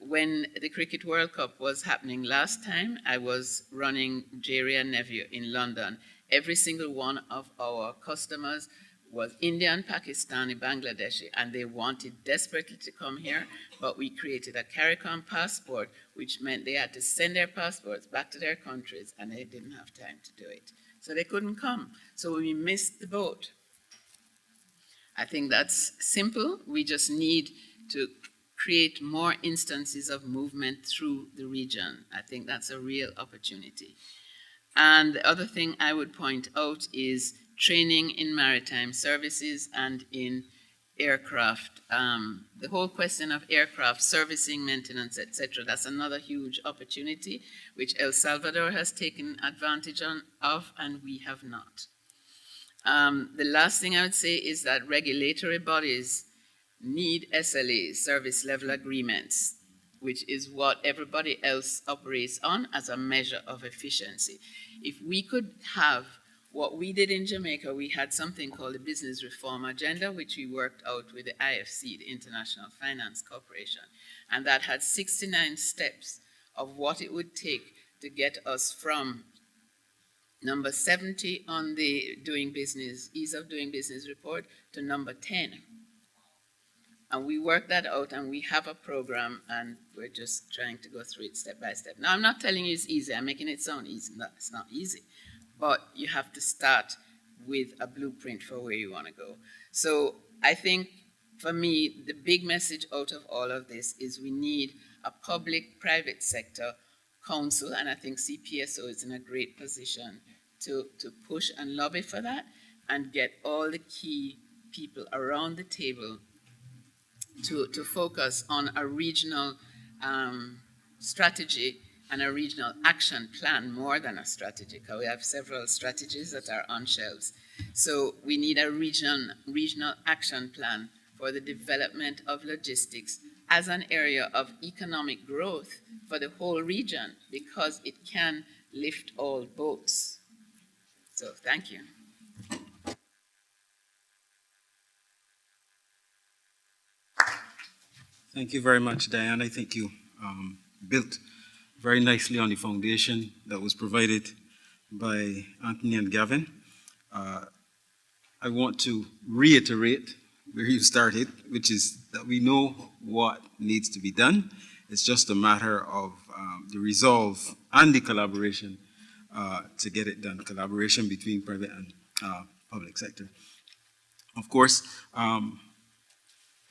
When the Cricket World Cup was happening last time, I was running Jerry and Nephew in London. Every single one of our customers was Indian, Pakistani, Bangladeshi, and they wanted desperately to come here, but we created a Caricom passport, which meant they had to send their passports back to their countries, and they didn't have time to do it. So they couldn't come. So we missed the boat. I think that's simple. We just need to create more instances of movement through the region. I think that's a real opportunity. And the other thing I would point out is training in maritime services and in aircraft. The whole question of aircraft servicing, maintenance, etc., that's another huge opportunity which El Salvador has taken advantage of and we have not. The last thing I would say is that regulatory bodies need SLAs, service level agreements, which is what everybody else operates on as a measure of efficiency. If we could have what we did in Jamaica, we had something called the Business Reform Agenda, which we worked out with the IFC, the International Finance Corporation. And that had 69 steps of what it would take to get us from number 70 on the ease of doing business report to number 10. And we worked that out, and we have a program, and we're just trying to go through it step by step. Now, I'm not telling you it's easy. I'm making it sound easy. No, it's not easy. But you have to start with a blueprint for where you want to go. So I think, for me, the big message out of all of this is we need a public-private sector council, and I think CPSO is in a great position to push and lobby for that and get all the key people around the table to focus on a regional strategy and a regional action plan more than a strategy, because we have several strategies that are on shelves. So we need a regional action plan for the development of logistics as an area of economic growth for the whole region, because it can lift all boats. So thank you. Thank you very much, Diane. I think you built very nicely on the foundation that was provided by Anthony and Gavin. I want to reiterate where you started, which is that we know what needs to be done. It's just a matter of the resolve and the collaboration to get it done, collaboration between private and public sector. Of course,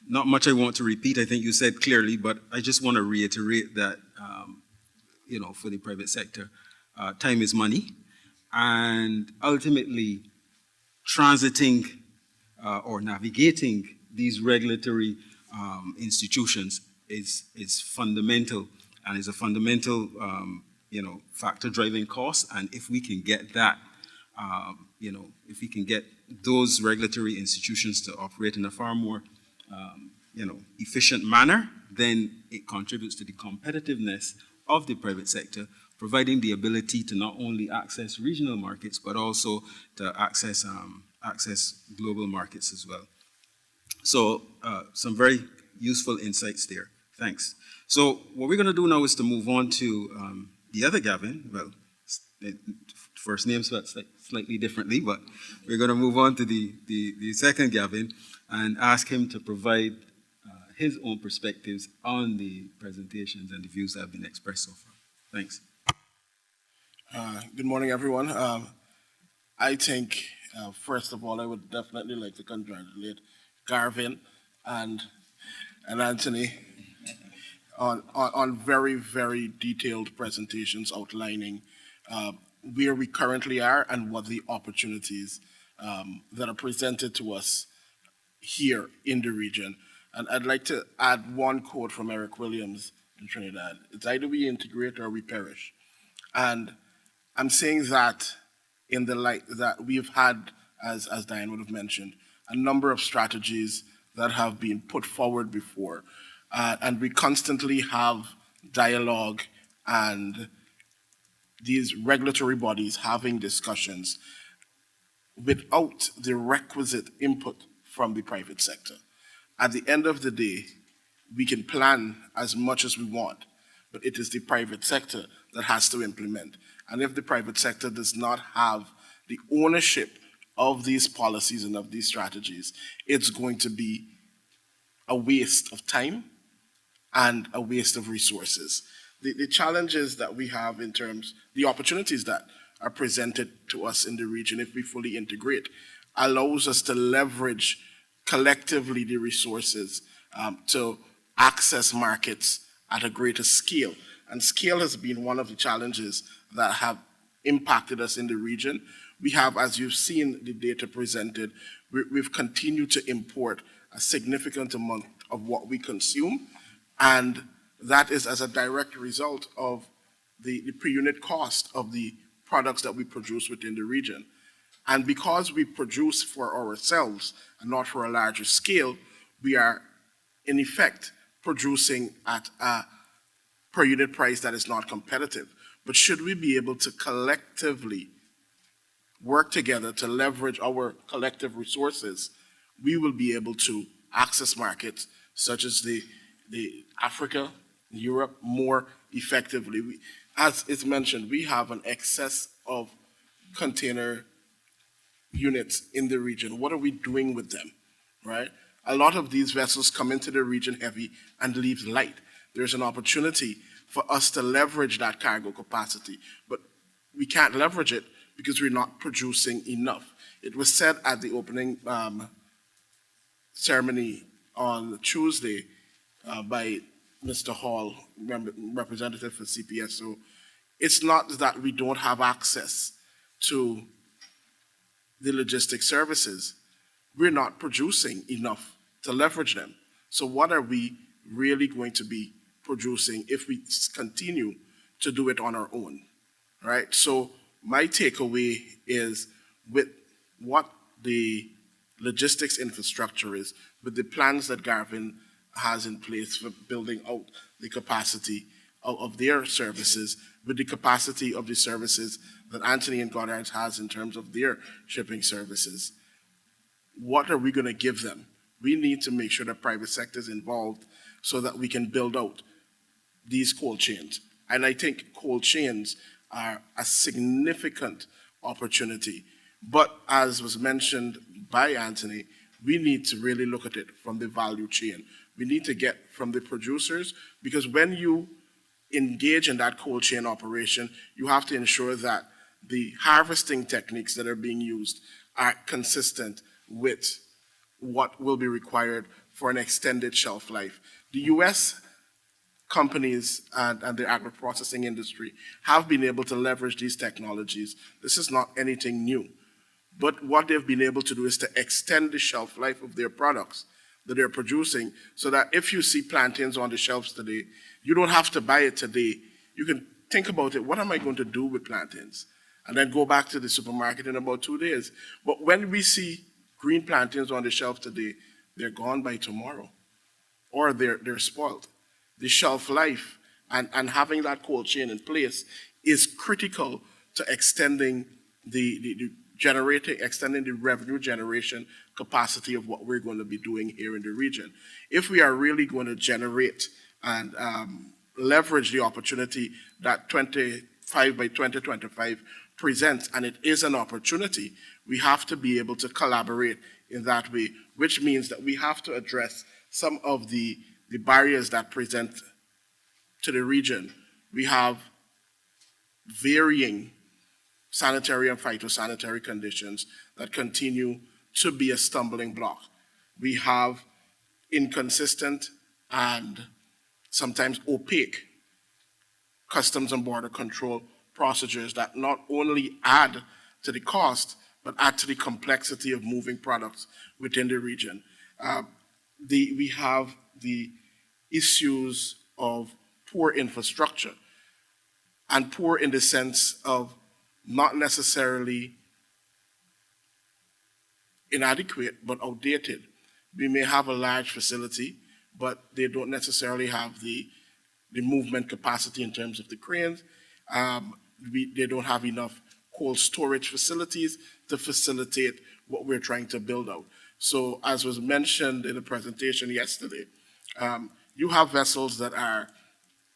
not much I want to repeat. I think you said clearly, but I just want to reiterate that, for the private sector, time is money, and ultimately transiting or navigating these regulatory institutions is fundamental, and is a fundamental factor driving costs. And if we can get that if we can get those regulatory institutions to operate in a far more, efficient manner, then it contributes to the competitiveness of the private sector, providing the ability to not only access regional markets, but also to access global markets as well. So some very useful insights there. Thanks. So what we're going to do now is to move on to the other Gavin. Well, first name spelled slightly differently, but we're going to move on to the second Gavin and ask him to provide his own perspectives on the presentations and the views that have been expressed so far. Thanks. Good morning, everyone. I think, first of all, I would definitely like to congratulate Garvin and Anthony on very, very detailed presentations outlining where we currently are and what the opportunities that are presented to us here in the region. And I'd like to add one quote from Eric Williams in Trinidad. It's either we integrate or we perish. And I'm saying that in the light that we've had, as Diane would have mentioned, a number of strategies that have been put forward before. And we constantly have dialogue and these regulatory bodies having discussions without the requisite input from the private sector. At the end of the day, we can plan as much as we want, but it is the private sector that has to implement. And if the private sector does not have the ownership of these policies and of these strategies, it's going to be a waste of time and a waste of resources. The challenges that we have in terms, the opportunities that are presented to us in the region, if we fully integrate, allows us to leverage collectively the resources to access markets at a greater scale. And scale has been one of the challenges that have impacted us in the region. We have, as you've seen the data presented, we've continued to import a significant amount of what we consume, and that is as a direct result of the per unit cost of the products that we produce within the region. And because we produce for ourselves and not for a larger scale, we are, in effect, producing at a per unit price that is not competitive. But should we be able to collectively work together to leverage our collective resources, we will be able to access markets such as the Africa, Europe more effectively. As is mentioned, we have an excess of container units in the region. What are we doing with them, right? A lot of these vessels come into the region heavy and leave light. There's an opportunity for us to leverage that cargo capacity, but we can't leverage it because we're not producing enough. It was said at the opening ceremony on Tuesday by Mr. Hall, representative for CPSO. It's not that we don't have access to the logistics services. We're not producing enough to leverage them. So what are we really going to be producing if we continue to do it on our own, right? So my takeaway is with what the logistics infrastructure is, with the plans that Garvin has in place for building out the capacity of their services, with the capacity of the services that Anthony and Goddard has in terms of their shipping services. What are we going to give them? We need to make sure that private sector is involved so that we can build out these cold chains. And I think cold chains are a significant opportunity. But as was mentioned by Anthony, we need to really look at it from the value chain. We need to get from the producers, because when you engage in that cold chain operation, you have to ensure that the harvesting techniques that are being used are consistent with what will be required for an extended shelf life. The US companies and the agro-processing industry have been able to leverage these technologies. This is not anything new. But what they've been able to do is to extend the shelf life of their products that they're producing, so that if you see plantains on the shelves today, you don't have to buy it today. You can think about it, what am I going to do with plantains? and then go back to the supermarket in about 2 days. But when we see green plantains on the shelf today, they're gone by tomorrow, or they're spoiled. The shelf life and having that cold chain in place is critical to extending extending the revenue generation capacity of what we're going to be doing here in the region. If we are really going to generate and leverage the opportunity that 25 by 2025 presents, and it is an opportunity, we have to be able to collaborate in that way, which means that we have to address some of the barriers that present to the region. We have varying sanitary and phytosanitary conditions that continue to be a stumbling block. We have inconsistent and sometimes opaque customs and border control procedures that not only add to the cost, but add to the complexity of moving products within the region. We have the issues of poor infrastructure, and poor in the sense of not necessarily inadequate, but outdated. We may have a large facility, but they don't necessarily have the movement capacity in terms of the cranes. They don't have enough cold storage facilities to facilitate what we're trying to build out. So as was mentioned in the presentation yesterday, you have vessels that are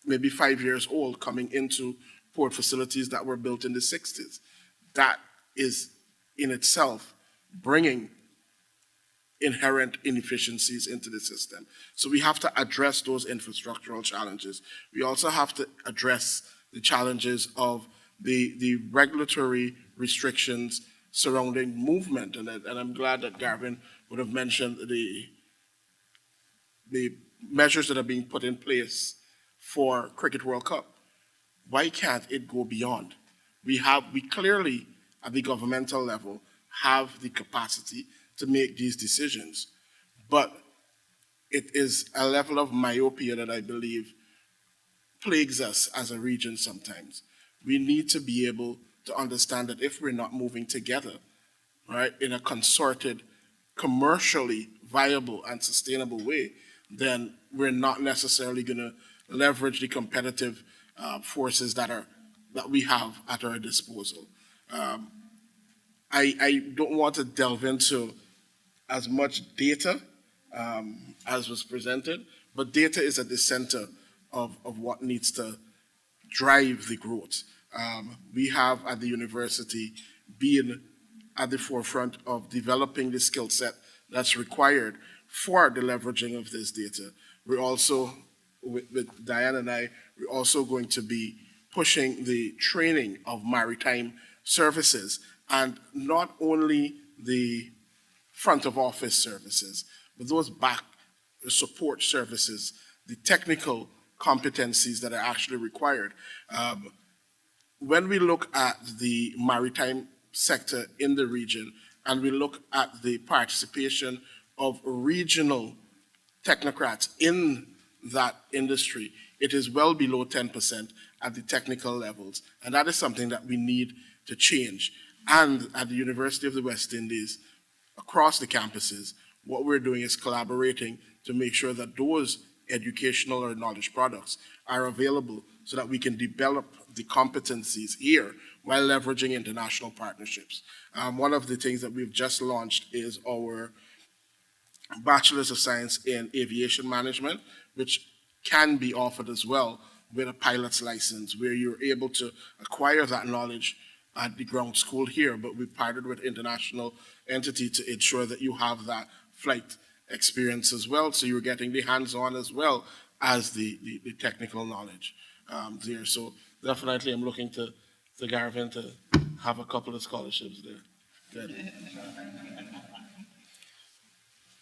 maybe 5 years old coming into port facilities that were built in the 60s. That is in itself bringing inherent inefficiencies into the system. So we have to address those infrastructural challenges. We also have to address the challenges of the regulatory restrictions surrounding movement. And I'm glad that Garvin would have mentioned the measures that are being put in place for Cricket World Cup. Why can't it go beyond? We clearly, at the governmental level, have the capacity to make these decisions. But it is a level of myopia that I believe plagues us as a region sometimes. We need to be able to understand that if we're not moving together, right, in a concerted, commercially viable and sustainable way, then we're not necessarily going to leverage the competitive forces that we have at our disposal. I don't want to delve into as much data as was presented, but data is at the center of what needs to drive the growth. We have at the university been at the forefront of developing the skill set that's required for the leveraging of this data. We're also, with Diane and I, we're also going to be pushing the training of maritime services, and not only the front of office services, but those back support services, the technical competencies that are actually required. When we look at the maritime sector in the region, and we look at the participation of regional technocrats in that industry, it is well below 10% at the technical levels. And that is something that we need to change. And at the University of the West Indies, across the campuses, what we're doing is collaborating to make sure that those educational or knowledge products are available so that we can develop the competencies here while leveraging international partnerships. One of the things that we've just launched is our Bachelor's of Science in Aviation Management, which can be offered as well with a pilot's license, where you're able to acquire that knowledge at the ground school here, but we partnered with international entity to ensure that you have that flight experience as well, so you're getting the hands-on as well as the technical knowledge there. So definitely I'm looking to Garvin to have a couple of scholarships there. Good.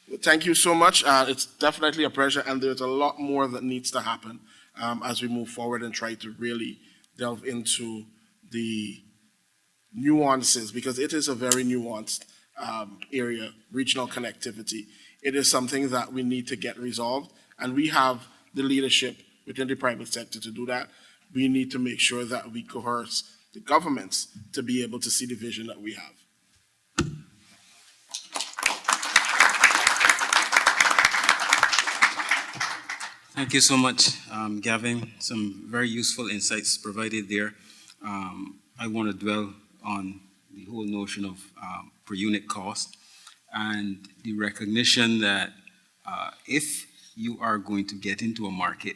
Well, thank you so much. It's definitely a pleasure, and there's a lot more that needs to happen as we move forward and try to really delve into the nuances, because it is a very nuanced area, regional connectivity. It is something that we need to get resolved, and we have the leadership within the private sector to do that. We need to make sure that we coerce the governments to be able to see the vision that we have. Thank you so much, Gavin. Some very useful insights provided there. I want to dwell on the whole notion of per unit cost and the recognition that if you are going to get into a market,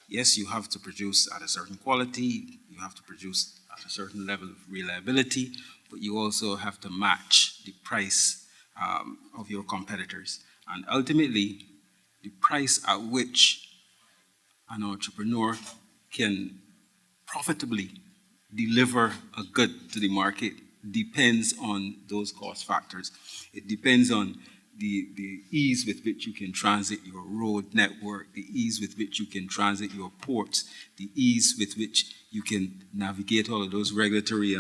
yes, you have to produce at a certain quality, you have to produce at a certain level of reliability, but you also have to match the price of your competitors. And ultimately, the price at which an entrepreneur can profitably deliver a good to the market depends on those cost factors. It depends on the ease with which you can transit your road network, the ease with which you can transit your ports, the ease with which you can navigate all of those regulatory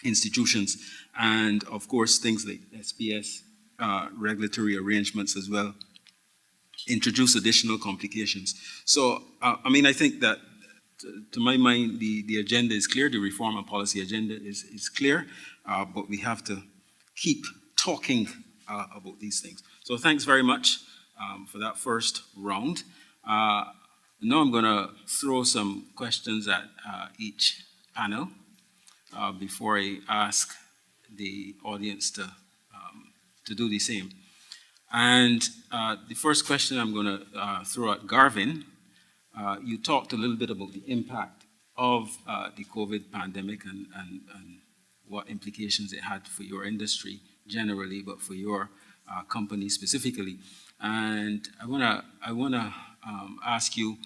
institutions, and of course things like SPS regulatory arrangements as well introduce additional complications. So, I think that to my mind, the agenda is clear, the reform and policy agenda is clear, but we have to keep talking about these things. So thanks very much for that first round. Now I'm going to throw some questions at each panel before I ask the audience to do the same. And the first question I'm going to throw at Garvin. You talked a little bit about the impact of the COVID pandemic and what implications it had for your industry generally, but for your company specifically. And I want to ask you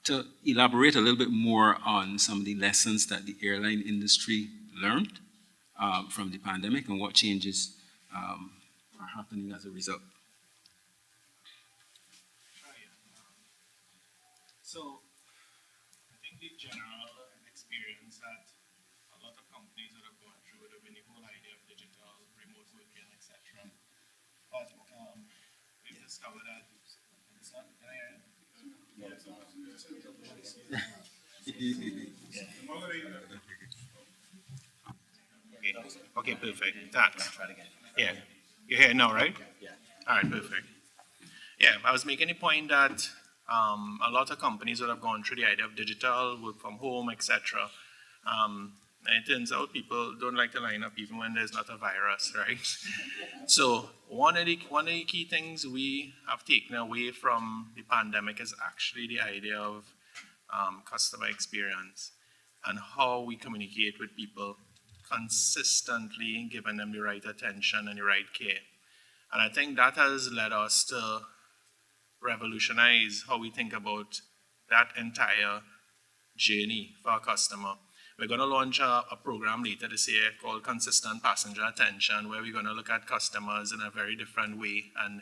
to elaborate a little bit more on some of the lessons that the airline industry learned from the pandemic and what changes are happening as a result. So, I think the general experience that a lot of companies would have gone through would have been the whole idea of digital, remote working, etc. But we've discovered that. Okay, perfect. Thanks. Yeah, you're here now, right? Yeah. All right, perfect. Yeah, I was making the point that a lot of companies would have gone through the idea of digital, work from home, etc. And it turns out people don't like to line up even when there's not a virus, right? So one of the key things we have taken away from the pandemic is actually the idea of customer experience and how we communicate with people consistently, giving them the right attention and the right care. And I think that has led us to revolutionize how we think about that entire journey for our customer. We're going to launch a program later this year called Consistent Passenger Attention, where we're going to look at customers in a very different way and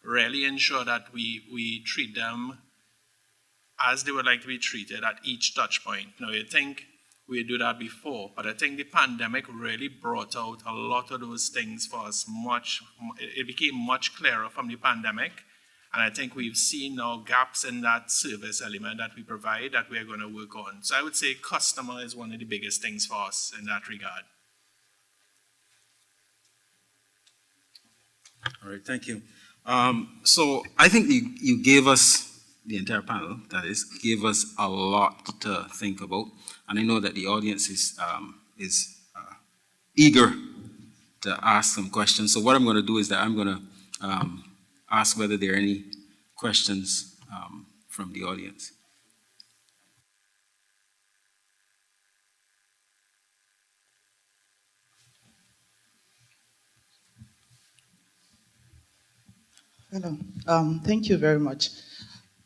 really ensure that we treat them as they would like to be treated at each touch point. Now, you think we do that before, but I think the pandemic really brought out a lot of those things for us. It became much clearer from the pandemic. And I think we've seen now gaps in that service element that we provide that we're going to work on. So I would say customer is one of the biggest things for us in that regard. All right, thank you. So I think you gave us, the entire panel, that is, gave us a lot to think about. And I know that the audience is eager to ask some questions. So what I'm going to do is that I'm going to ask whether there are any questions from the audience. Hello. Thank you very much.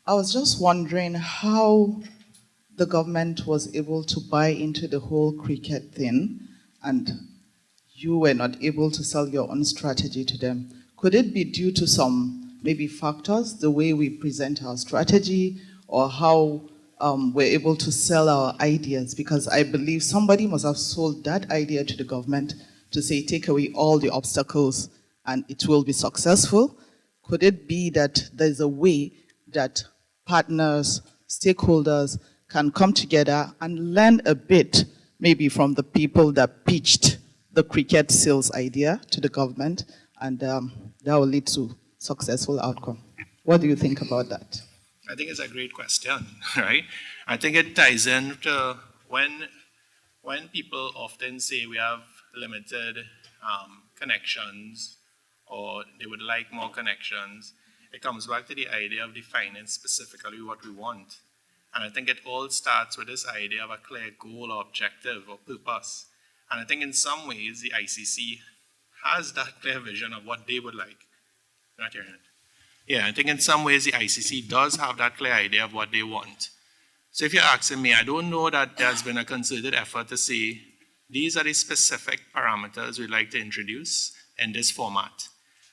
I was just wondering how the government was able to buy into the whole cricket thing and you were not able to sell your own strategy to them. Could it be due to some maybe factors, the way we present our strategy or how we're able to sell our ideas? Because I believe somebody must have sold that idea to the government to say, take away all the obstacles and it will be successful. Could it be that there's a way that partners, stakeholders can come together and learn a bit, maybe from the people that pitched the cricket sales idea to the government, and that will lead to successful outcome. What do you think about that? I think it's a great question, right? I think it ties into when people often say we have limited connections or they would like more connections, it comes back to the idea of defining specifically what we want. And I think it all starts with this idea of a clear goal or objective or purpose. And I think in some ways the ICC has that clear vision of what they would like. Not hearing it. Yeah, I think in some ways the ICC does have that clear idea of what they want. So if you're asking me, I don't know that there's been a concerted effort to say, these are the specific parameters we'd like to introduce in this format.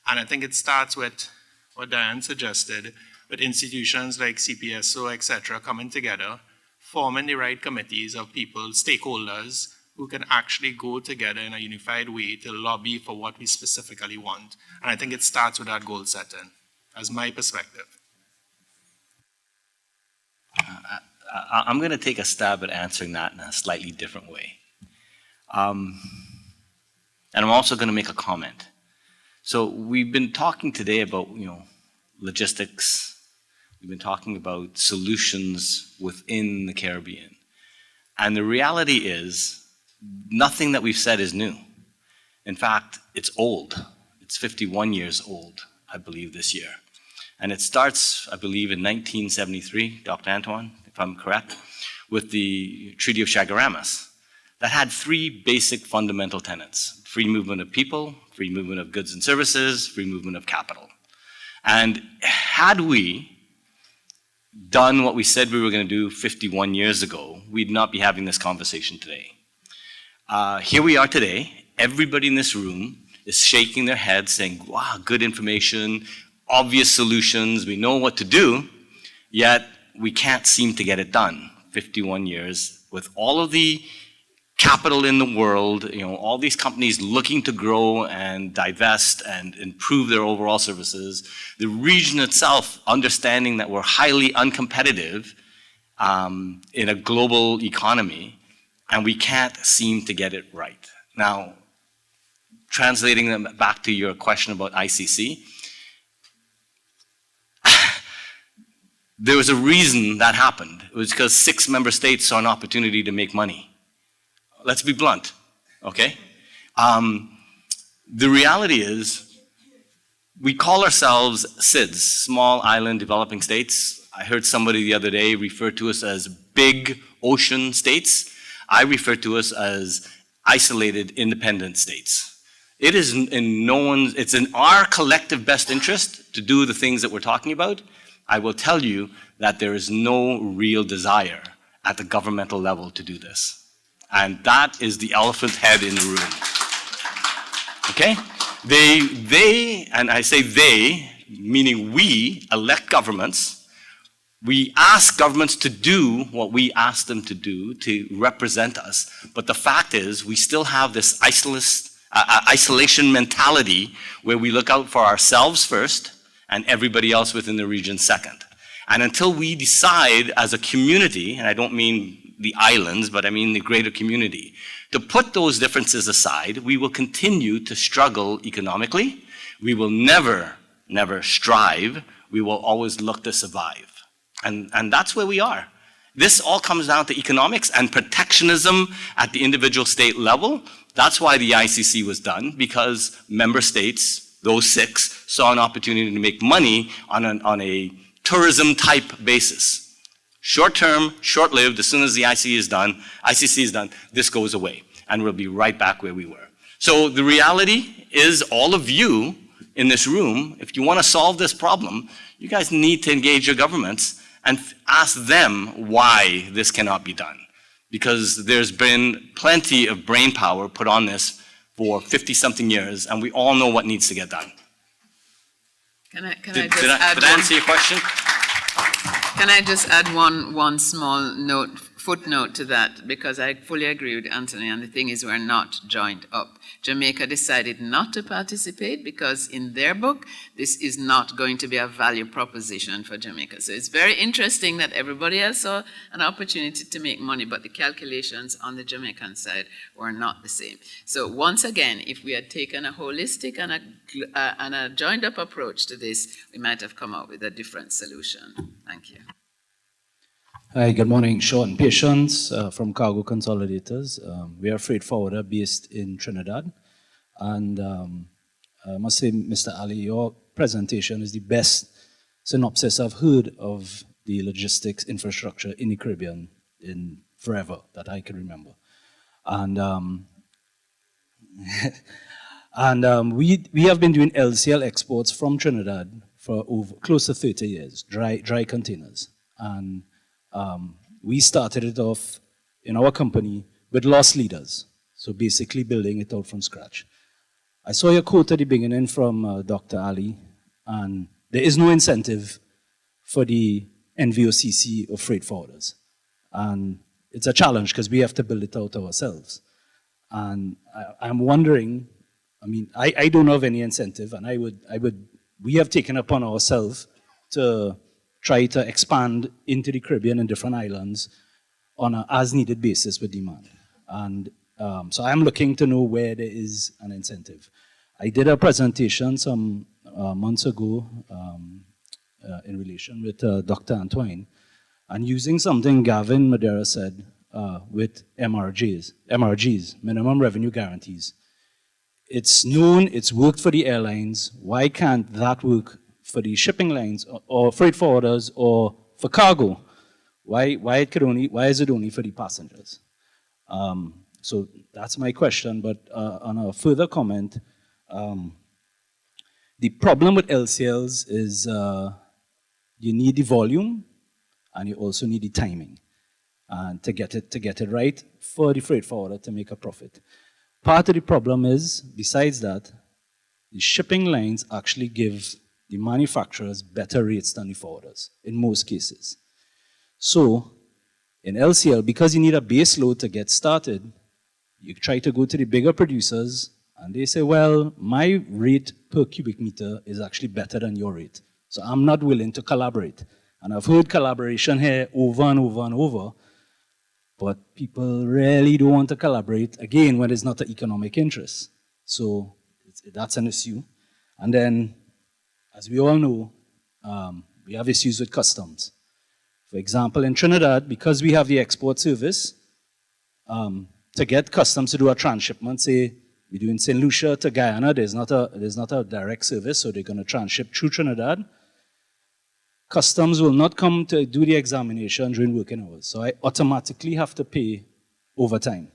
And I think it starts with what Diane suggested, with institutions like CPSO, etc., coming together, forming the right committees of people, stakeholders, who can actually go together in a unified way to lobby for what we specifically want. And I think it starts with that goal setting, as my perspective. I'm going to take a stab at answering that in a slightly different way. And I'm also going to make a comment. So we've been talking today about, logistics. We've been talking about solutions within the Caribbean. And the reality is, nothing that we've said is new. In fact, it's old. It's 51 years old, I believe, this year. And it starts, I believe, in 1973, Dr. Antoine, if I'm correct, with the Treaty of Chaguaramas that had three basic fundamental tenets: free movement of people, free movement of goods and services, free movement of capital. And had we done what we said we were going to do 51 years ago, we'd not be having this conversation today. Here we are today. Everybody in this room is shaking their heads saying, wow, good information, obvious solutions, we know what to do, yet we can't seem to get it done. 51 years with all of the capital in the world, all these companies looking to grow and divest and improve their overall services, the region itself understanding that we're highly uncompetitive in a global economy, and we can't seem to get it right. Now, translating them back to your question about ICC, there was a reason that happened. It was because 6 member states saw an opportunity to make money. Let's be blunt, okay? The reality is, we call ourselves SIDS, Small Island Developing States. I heard somebody the other day refer to us as big ocean states. I refer to us as isolated independent states. It is it's in our collective best interest to do the things that we're talking about. I will tell you that there is no real desire at the governmental level to do this. And that is the elephant head in the room. Okay? They, and I say they, meaning we elect governments. We ask governments to do what we ask them to do to represent us. But the fact is, we still have this isolation mentality where we look out for ourselves first and everybody else within the region second. And until we decide as a community, and I don't mean the islands, but I mean the greater community, to put those differences aside, we will continue to struggle economically. We will never strive. We will always look to survive. And that's where we are. This all comes down to economics and protectionism at the individual state level. That's why the ICC was done, because member states, those 6, saw an opportunity to make money on a tourism type basis. Short-term, short-lived, as soon as the ICC is done, this goes away, and we'll be right back where we were. So the reality is, all of you in this room, if you want to solve this problem, you guys need to engage your governments and ask them why this cannot be done. Because there's been plenty of brain power put on this for 50-something years, and we all know what needs to get did I answer your question? Can I just add one small note footnote to that, because I fully agree with Anthony, and the thing is we're not joined up. Jamaica decided not to participate because in their book, this is not going to be a value proposition for Jamaica. So it's very interesting that everybody else saw an opportunity to make money, but the calculations on the Jamaican side were not the same. So once again, if we had taken a holistic and a joined up approach to this, we might have come up with a different solution. Thank you. Hi, good morning. Sean Patience from Cargo Consolidators. We are a freight forwarder based in Trinidad. And I must say, Mr. Ali, your presentation is the best synopsis I've heard of the logistics infrastructure in the Caribbean in forever that I can remember. And we have been doing LCL exports from Trinidad for over close to 30 years, dry containers. And we started it off in our company with loss leaders, so basically building it out from scratch. I saw your quote at the beginning from Dr. Ali, and there is no incentive for the NVOCC of freight forwarders. And it's a challenge because we have to build it out ourselves. And I'm wondering, I mean, I don't know of any incentive, and we have taken upon ourselves to try to expand into the Caribbean and different islands on an as-needed basis with demand. And so I'm looking to know where there is an incentive. I did a presentation some months ago in relation with Dr. Antoine, and using something Gavin Madera said with MRGs, minimum revenue guarantees. It's known, it's worked for the airlines. Why can't that work for the shipping lines or freight forwarders or for cargo? Why is it only for the passengers? So that's my question, but on a further comment, the problem with LCLs is you need the volume and you also need the timing and to get it right for the freight forwarder to make a profit. Part of the problem is, besides that, the shipping lines actually give the manufacturers better rates than the forwarders, in most cases. So, in LCL, because you need a base load to get started, you try to go to the bigger producers, and they say, well, my rate per cubic meter is actually better than your rate. So I'm not willing to collaborate. And I've heard collaboration here over and over and over, but people really don't want to collaborate, again, when it's not an economic interest. So that's an issue. And then, as we all know, we have issues with customs. For example, in Trinidad, because we have the export service, to get customs to do a transshipment, say we're doing St. Lucia to Guyana, there's not a direct service, so they're going to tranship through Trinidad. Customs will not come to do the examination during working hours, so I automatically have to pay overtime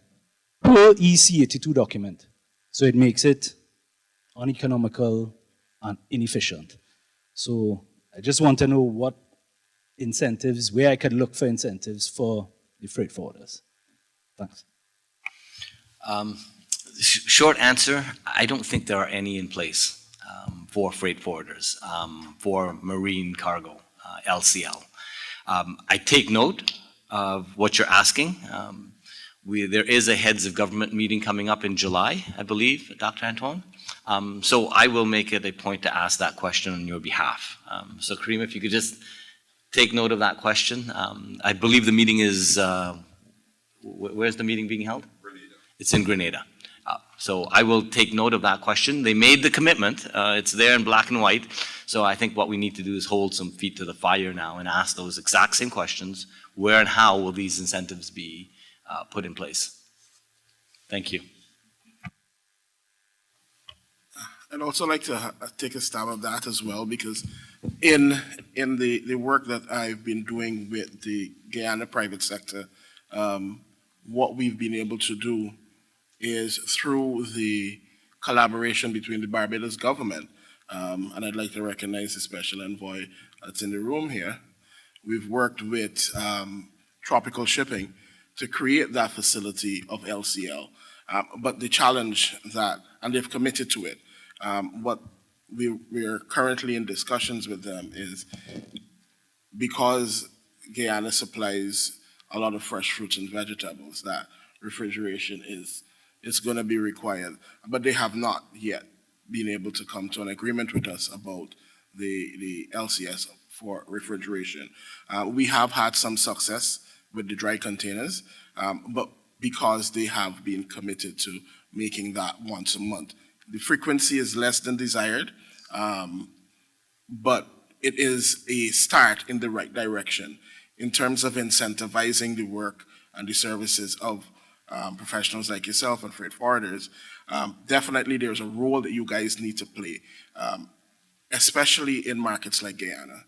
per EC82 document. So it makes it uneconomical and inefficient. So I just want to know what incentives, where I could look for incentives for the freight forwarders. Thanks. Short answer, I don't think there are any in place for freight forwarders, for marine cargo, LCL. I take note of what you're asking. There is a heads of government meeting coming up in July, I believe, Dr. Antoine. So I will make it a point to ask that question on your behalf. So Kareem, if you could just take note of that question. I believe the meeting is, where's the meeting being held? Grenada. It's in Grenada. So I will take note of that question. They made the commitment. It's there in black and white. So I think what we need to do is hold some feet to the fire now and ask those exact same questions. Where and how will these incentives be put in place? Thank you. I'd also like to take a stab at that as well, because in the work that I've been doing with the Guyana private sector, what we've been able to do is through the collaboration between the Barbados government, and I'd like to recognize the special envoy that's in the room here. We've worked with Tropical Shipping to create that facility of LCL. But the challenge that, and they've committed to it, what we are currently in discussions with them is, because Guyana supplies a lot of fresh fruits and vegetables, that refrigeration is going to be required. But they have not yet been able to come to an agreement with us about the LCS for refrigeration. We have had some success with the dry containers, but because they have been committed to making that once a month. The frequency is less than desired, but it is a start in the right direction in terms of incentivizing the work and the services of professionals like yourself and freight forwarders. Definitely there's a role that you guys need to play, especially in markets like Guyana,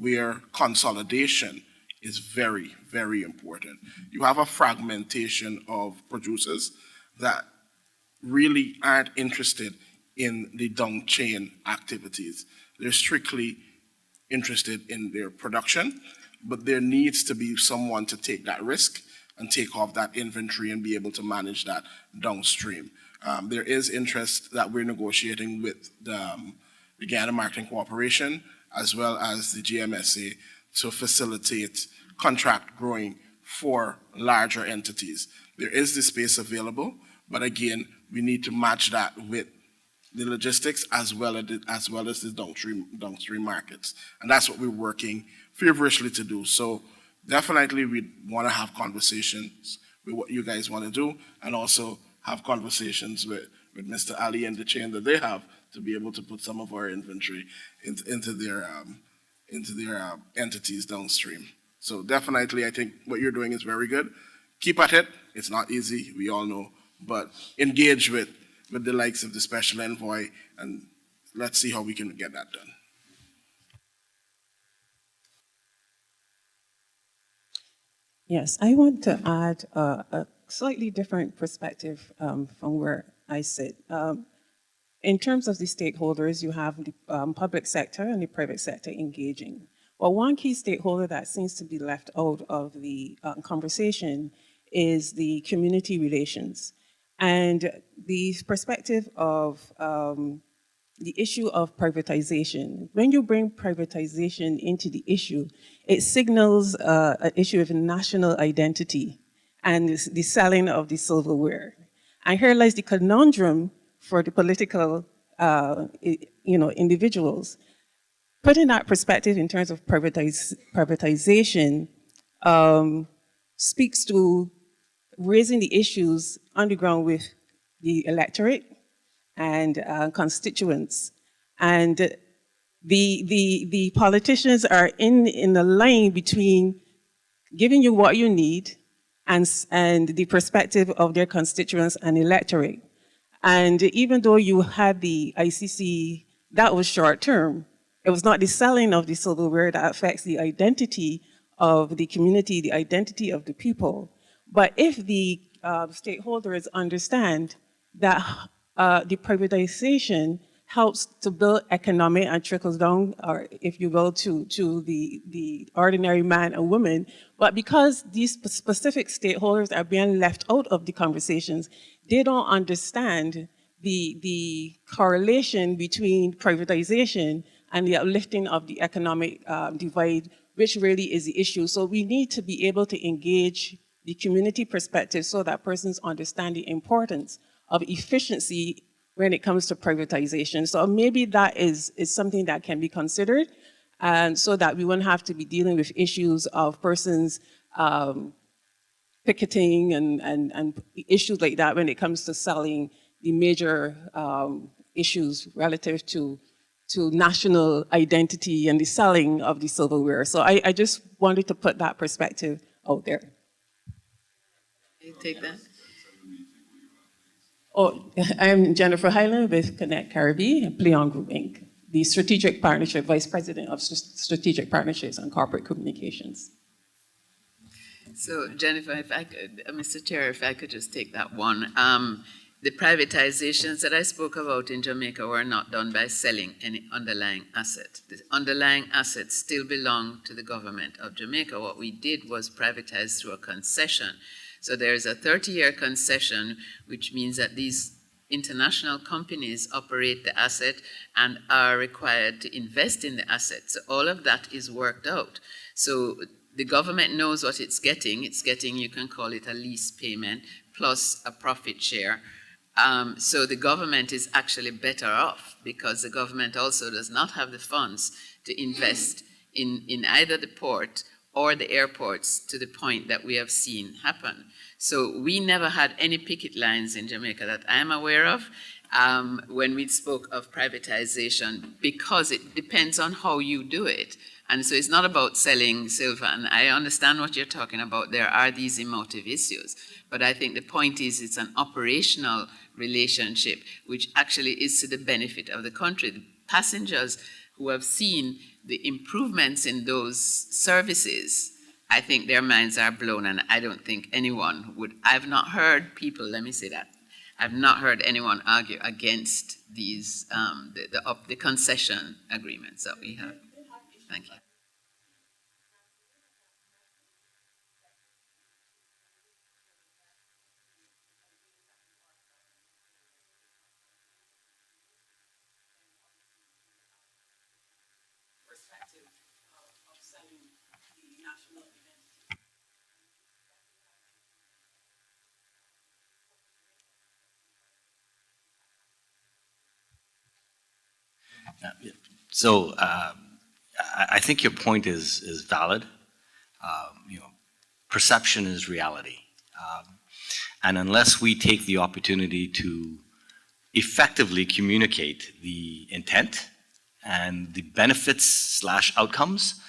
where consolidation is very, very important. You have a fragmentation of producers that really aren't interested in the down chain activities. They're strictly interested in their production, but there needs to be someone to take that risk and take off that inventory and be able to manage that downstream. There is interest that we're negotiating with the Guyana Marketing Corporation as well as the GMSA to facilitate contract growing for larger entities. There is the space available, but again, we need to match that with the logistics as well as the downstream markets. And that's what we're working feverishly to do. So definitely we want to have conversations with what you guys want to do, and also have conversations with Mr. Ali and the chain that they have to be able to put some of our inventory into their entities downstream. So definitely I think what you're doing is very good. Keep at it. It's not easy, we all know, but engage with the likes of the special envoy, and let's see how we can get that done. Yes, I want to add a slightly different perspective from where I sit. In terms of the stakeholders, you have the public sector and the private sector engaging. Well, one key stakeholder that seems to be left out of the conversation is the community relations. And the perspective of the issue of privatization. When you bring privatization into the issue, it signals an issue of national identity and the selling of the silverware. And here lies the conundrum for the political individuals. Putting that perspective in terms of privatization speaks to raising the issues on the ground with the electorate and constituents. And the politicians are in the line between giving you what you need and the perspective of their constituents and electorate. And even though you had the ICC, that was short term. It was not the selling of the silverware that affects the identity of the community, the identity of the people. But if the stakeholders understand that the privatization helps to build economic and trickles down, or if you will, to the ordinary man and woman, but because these specific stakeholders are being left out of the conversations, they don't understand the correlation between privatization and the uplifting of the economic divide, which really is the issue. So we need to be able to engage the community perspective so that persons understand the importance of efficiency when it comes to privatization. So maybe that is something that can be considered, and so that we won't have to be dealing with issues of persons picketing and issues like that when it comes to selling the major issues relative to national identity and the selling of the silverware. So I just wanted to put that perspective out there. You take that? Oh, I'm Jennifer Hyland with Connect Caribbean, Pleon Group, Inc., the Strategic Partnership Vice President of Strategic Partnerships and Corporate Communications. So, Jennifer, if I could, Mr. Chair, if I could just take that one. The privatizations that I spoke about in Jamaica were not done by selling any underlying asset. The underlying assets still belong to the government of Jamaica. What we did was privatize through a concession. So there's a 30-year concession, which means that these international companies operate the asset and are required to invest in the asset. So all of that is worked out. So the government knows what it's getting. It's getting, you can call it a lease payment plus a profit share. So the government is actually better off because the government also does not have the funds to invest in either the port or the airports to the point that we have seen happen. So we never had any picket lines in Jamaica that I am aware of when we spoke of privatization, because it depends on how you do it. And so it's not about selling silver, and I understand what you're talking about. There are these emotive issues. But I think the point is it's an operational relationship, which actually is to the benefit of the country. The passengers who have seen the improvements in those services, I think their minds are blown, and I don't think anyone would. I've not heard people, let me say that, I've not heard anyone argue against these, the concession agreements that we have. Thank you. So I think your point is valid. Perception is reality. And unless we take the opportunity to effectively communicate the intent and the benefits / outcomes,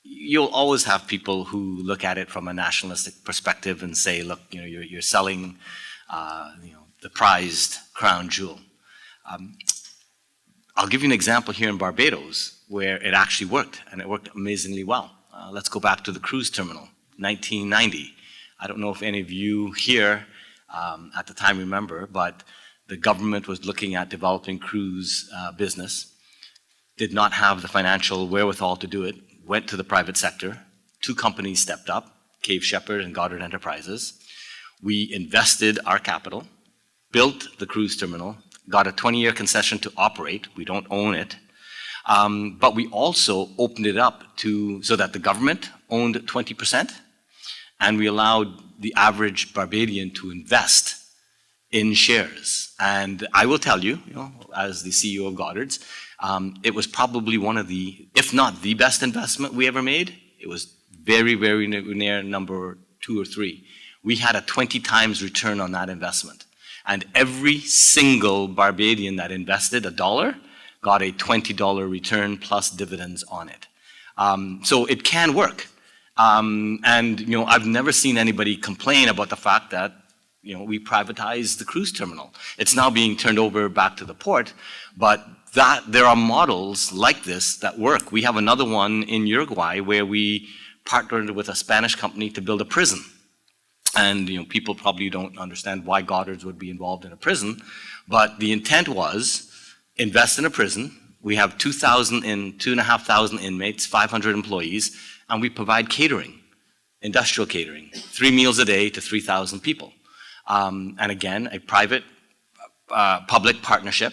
you'll always have people who look at it from a nationalistic perspective and say, look, you're selling the prized crown jewel. I'll give you an example here in Barbados where it actually worked, and it worked amazingly well. Let's go back to the cruise terminal, 1990. I don't know if any of you here at the time remember, but the government was looking at developing cruise business, did not have the financial wherewithal to do it, went to the private sector. 2 companies stepped up, Cave Shepherd and Goddard Enterprises. We invested our capital, built the cruise terminal, got a 20-year concession to operate. We don't own it. But we also opened it up so that the government owned 20%, and we allowed the average Barbadian to invest in shares. And I will tell you, as the CEO of Goddard's, it was probably one of the, if not the best investment we ever made. It was very, very near number 2 or 3. We had a 20 times return on that investment. And every single Barbadian that invested $1 got a $20 return plus dividends on it. So it can work. And I've never seen anybody complain about the fact that we privatized the cruise terminal. It's now being turned over back to the port, but there are models like this that work. We have another one in Uruguay where we partnered with a Spanish company to build a prison. And people probably don't understand why Goddard's would be involved in a prison, but the intent was invest in a prison. We have 2,500 inmates, 500 employees, and we provide catering, industrial catering, 3 meals a day to 3,000 people. And again, a private public partnership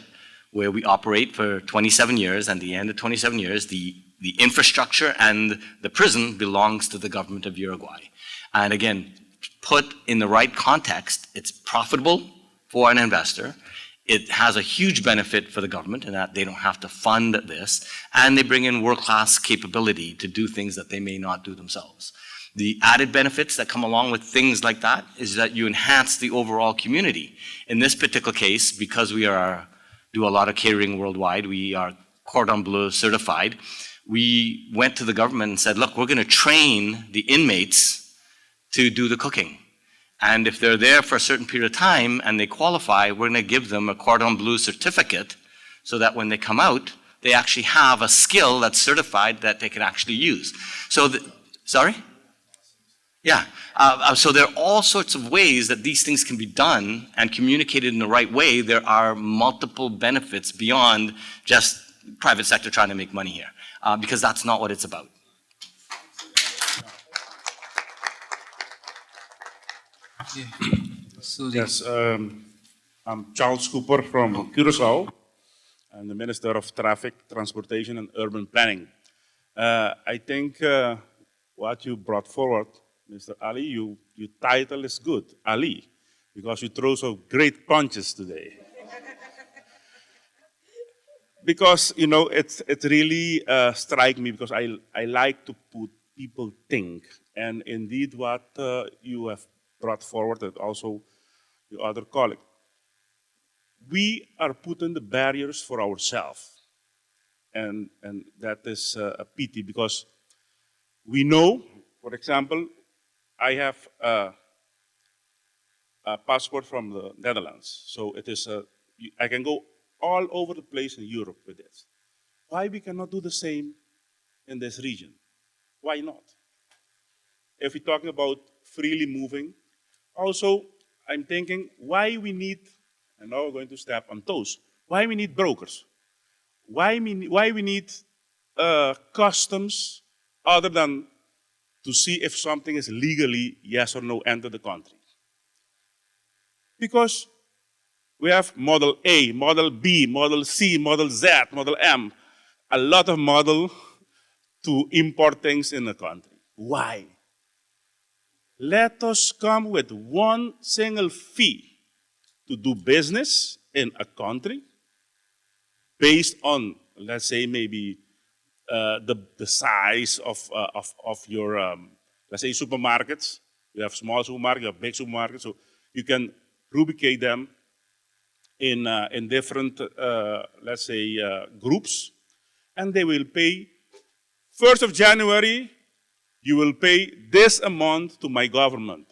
where we operate for 27 years, and at the end of 27 years, the infrastructure and the prison belongs to the government of Uruguay. And again, put in the right context, it's profitable for an investor. It has a huge benefit for the government in that they don't have to fund this, and they bring in world-class capability to do things that they may not do themselves. The added benefits that come along with things like that is that you enhance the overall community. In this particular case, because we do a lot of catering worldwide, we are Cordon Bleu certified, we went to the government and said, look, we're going to train the inmates to do the cooking. And if they're there for a certain period of time and they qualify, we're going to give them a Cordon Bleu certificate so that when they come out, they actually have a skill that's certified that they can actually use. So, sorry? Yeah. So there are all sorts of ways that these things can be done and communicated in the right way. There are multiple benefits beyond just private sector trying to make money here, because that's not what it's about. Yes, I'm Charles Cooper from Curaçao. I'm the Minister of Traffic, Transportation and Urban Planning. I think what you brought forward, Mr. Ali, your title is good, Ali, because you throw so great punches today. Because, you know, it really strike me because I like to put people think. And indeed what you have brought forward and also your other colleague. We are putting the barriers for ourselves. And that is a pity because we know, for example, I have a passport from the Netherlands. So it is I can go all over the place in Europe with this. Why we cannot do the same in this region? Why not? If we're talking about freely moving, also I'm thinking why we need, and now we're going to step on toes, why we need brokers? Why we need customs other than to see if something is legally, yes or no, enter the country? Because we have Model A, Model B, Model C, Model Z, Model M, a lot of model to import things in the country. Why? Let us come with one single fee to do business in a country based on, let's say, maybe the size of your, let's say, supermarkets. You have small supermarkets, you have big supermarkets, so you can rubicate them in different, let's say, groups, and they will pay 1st of January, you will pay this amount to my government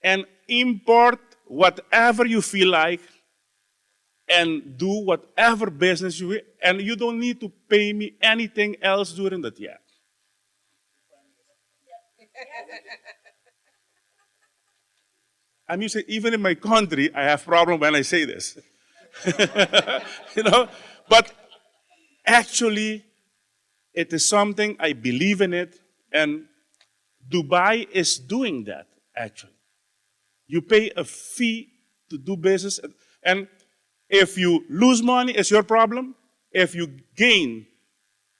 and import whatever you feel like and do whatever business you will, and you don't need to pay me anything else during that year. I mean, even in my country, I have problem when I say this. You know, but actually, it is something I believe in it, and Dubai is doing that, actually. You pay a fee to do business, and if you lose money, it's your problem. If you gain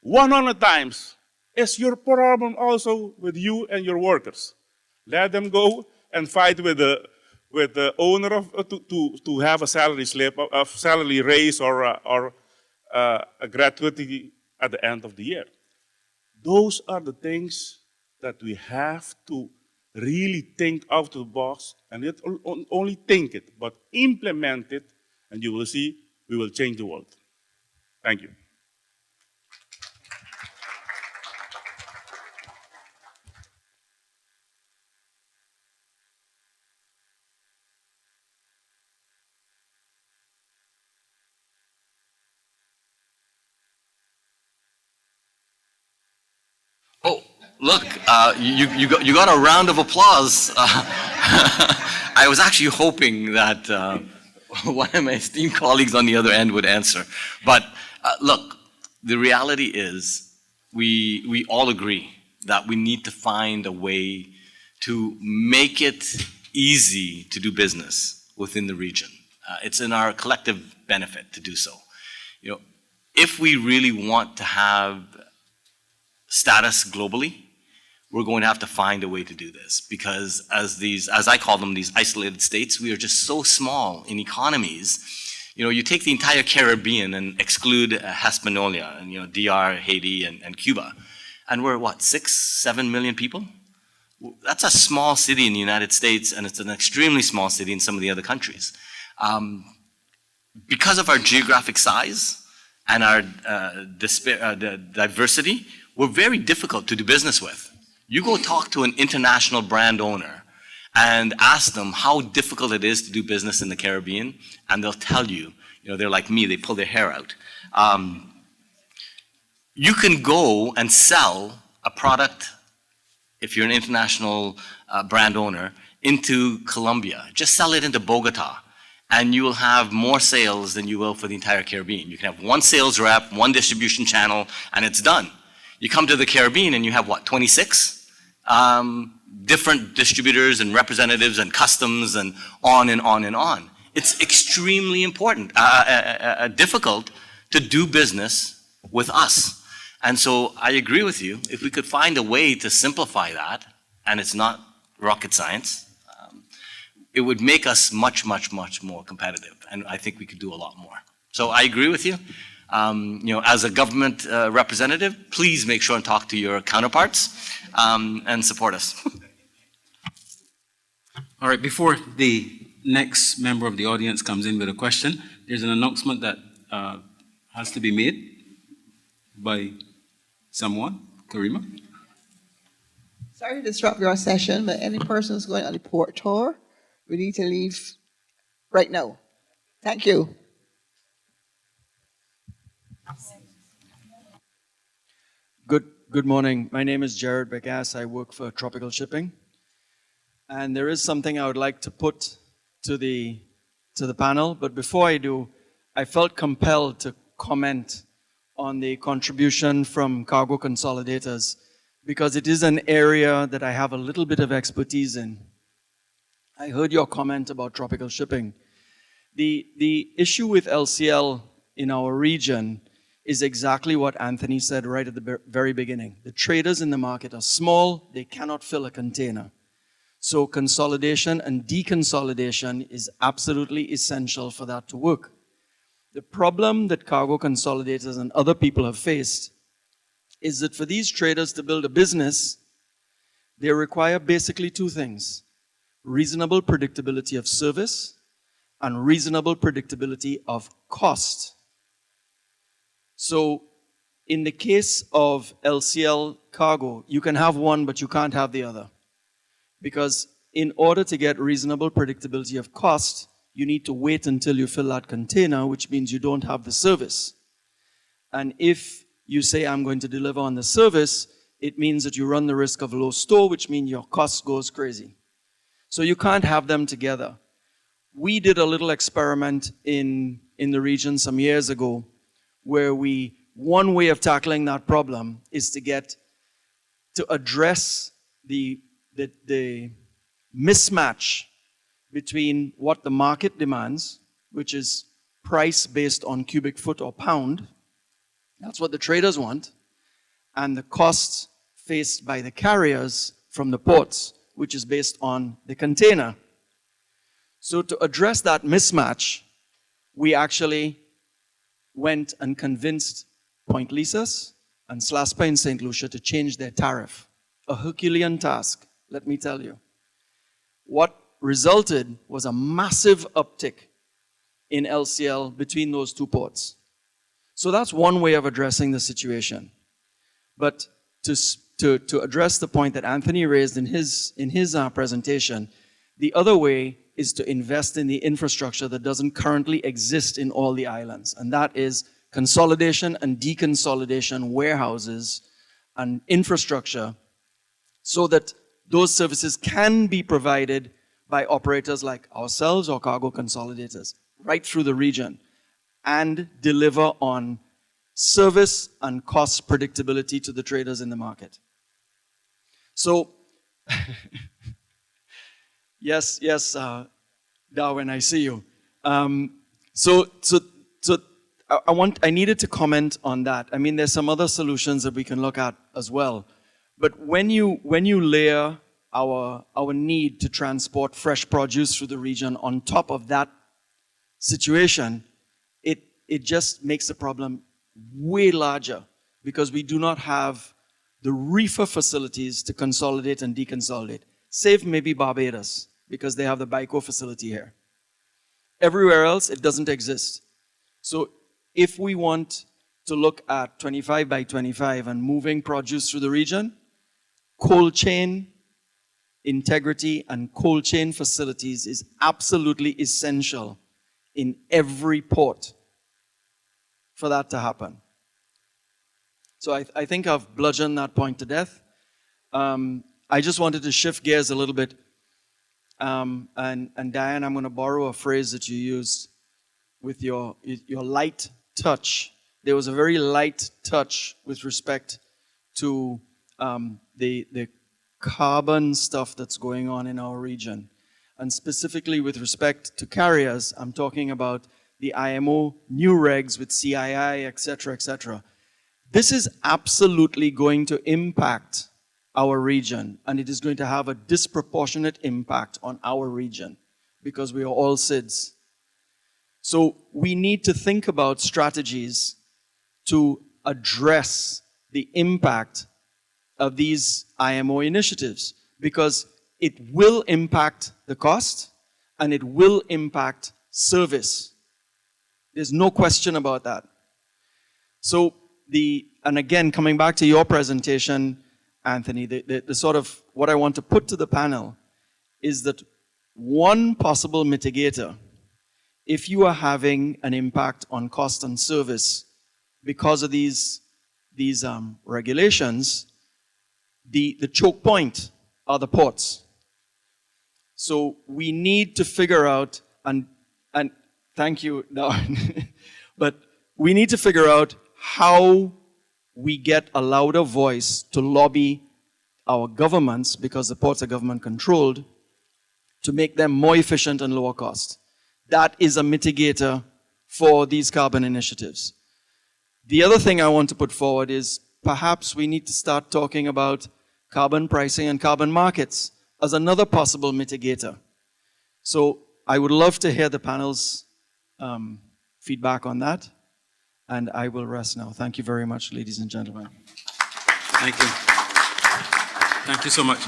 100 times, it's your problem also with you and your workers. Let them go and fight with the owner to have a salary slip, a salary raise, or a gratuity at the end of the year. Those are the things that we have to really think out of the box, and not only think it, but implement it, and you will see we will change the world. Thank you. Oh, look, you got a round of applause. I was actually hoping that one of my esteemed colleagues on the other end would answer. But look, the reality is we all agree that we need to find a way to make it easy to do business within the region. It's in our collective benefit to do so. You know, if we really want to have status globally, we're going to have to find a way to do this, because as I call them, these isolated states, we are just so small in economies. You know, you take the entire Caribbean and exclude Hispaniola and, you know, DR, Haiti, and Cuba, and we're what, 6-7 million people? That's a small city in the United States, and it's an extremely small city in some of the other countries. Because of our geographic size and our diversity, we're very difficult to do business with. You go talk to an international brand owner and ask them how difficult it is to do business in the Caribbean, and they'll tell you, you know, they're like me, they pull their hair out. You can go and sell a product, if you're an international brand owner, into Colombia. Just sell it into Bogota, and you will have more sales than you will for the entire Caribbean. You can have one sales rep, one distribution channel, and it's done. You come to the Caribbean and you have what, 26? Different distributors and representatives and customs and on and on and on. It's extremely important, difficult to do business with us. And so I agree with you. If we could find a way to simplify that, and it's not rocket science, it would make us much, much, much more competitive. And I think we could do a lot more. So I agree with you. As a government representative, please make sure and talk to your counterparts and support us. All right, before the next member of the audience comes in with a question, there's an announcement that has to be made by someone. Karima? Sorry to disrupt your session, but any person who's going on the port tour, we need to leave right now. Thank you. Good morning. My name is Jared Begas. I work for Tropical Shipping. And there is something I would like to put to the panel, but before I do, I felt compelled to comment on the contribution from cargo consolidators because it is an area that I have a little bit of expertise in. I heard your comment about tropical shipping. The issue with LCL in our region is exactly what Anthony said right at the very beginning. The traders in the market are small, they cannot fill a container. So consolidation and deconsolidation is absolutely essential for that to work. The problem that cargo consolidators and other people have faced is that for these traders to build a business, they require basically two things: reasonable predictability of service and reasonable predictability of cost. So in the case of LCL cargo, you can have one, but you can't have the other. Because in order to get reasonable predictability of cost, you need to wait until you fill that container, which means you don't have the service. And if you say, I'm going to deliver on the service, it means that you run the risk of low store, which means your cost goes crazy. So you can't have them together. We did a little experiment in the region some years ago where one way of tackling that problem is to address the mismatch between what the market demands, which is price based on cubic foot or pound, that's what the traders want, and the costs faced by the carriers from the ports, which is based on the container. So to address that mismatch, we actually went and convinced Point Lisas and SLASPA in St. Lucia to change their tariff. A Herculean task, let me tell you. What resulted was a massive uptick in LCL between those two ports. So that's one way of addressing the situation. But to address the point that Anthony raised in his presentation, the other way is to invest in the infrastructure that doesn't currently exist in all the islands. And that is consolidation and deconsolidation warehouses and infrastructure so that those services can be provided by operators like ourselves or cargo consolidators right through the region and deliver on service and cost predictability to the traders in the market. So, yes, Darwin, I see you. I needed to comment on that. I mean, there's some other solutions that we can look at as well. But when you layer our need to transport fresh produce through the region on top of that situation, it just makes the problem way larger because we do not have the reefer facilities to consolidate and deconsolidate, save maybe Barbados because they have the BICO facility here. Everywhere else, it doesn't exist. So if we want to look at 25 by 25 and moving produce through the region, cold chain integrity and cold chain facilities is absolutely essential in every port for that to happen. So I think I've bludgeoned that point to death. I just wanted to shift gears a little bit. And Diane, I'm going to borrow a phrase that you used with your light touch. There was a very light touch with respect to the carbon stuff that's going on in our region. And specifically with respect to carriers, I'm talking about the IMO new regs with CII, et cetera, et cetera. This is absolutely going to impact our region, and it is going to have a disproportionate impact on our region because we are all SIDS. So we need to think about strategies to address the impact of these IMO initiatives because it will impact the cost and it will impact service. There's no question about that. So and again, coming back to your presentation, Anthony, the sort of what I want to put to the panel is that one possible mitigator, if you are having an impact on cost and service because of these regulations, the choke point are the ports. So we need to figure out, and thank you, Darwin, but we need to figure out how we get a louder voice to lobby our governments, because the ports are government controlled, to make them more efficient and lower cost. That is a mitigator for these carbon initiatives. The other thing I want to put forward is perhaps we need to start talking about carbon pricing and carbon markets as another possible mitigator. So I would love to hear the panel's feedback on that, and I will rest now. Thank you very much, ladies and gentlemen. Thank you. Thank you so much.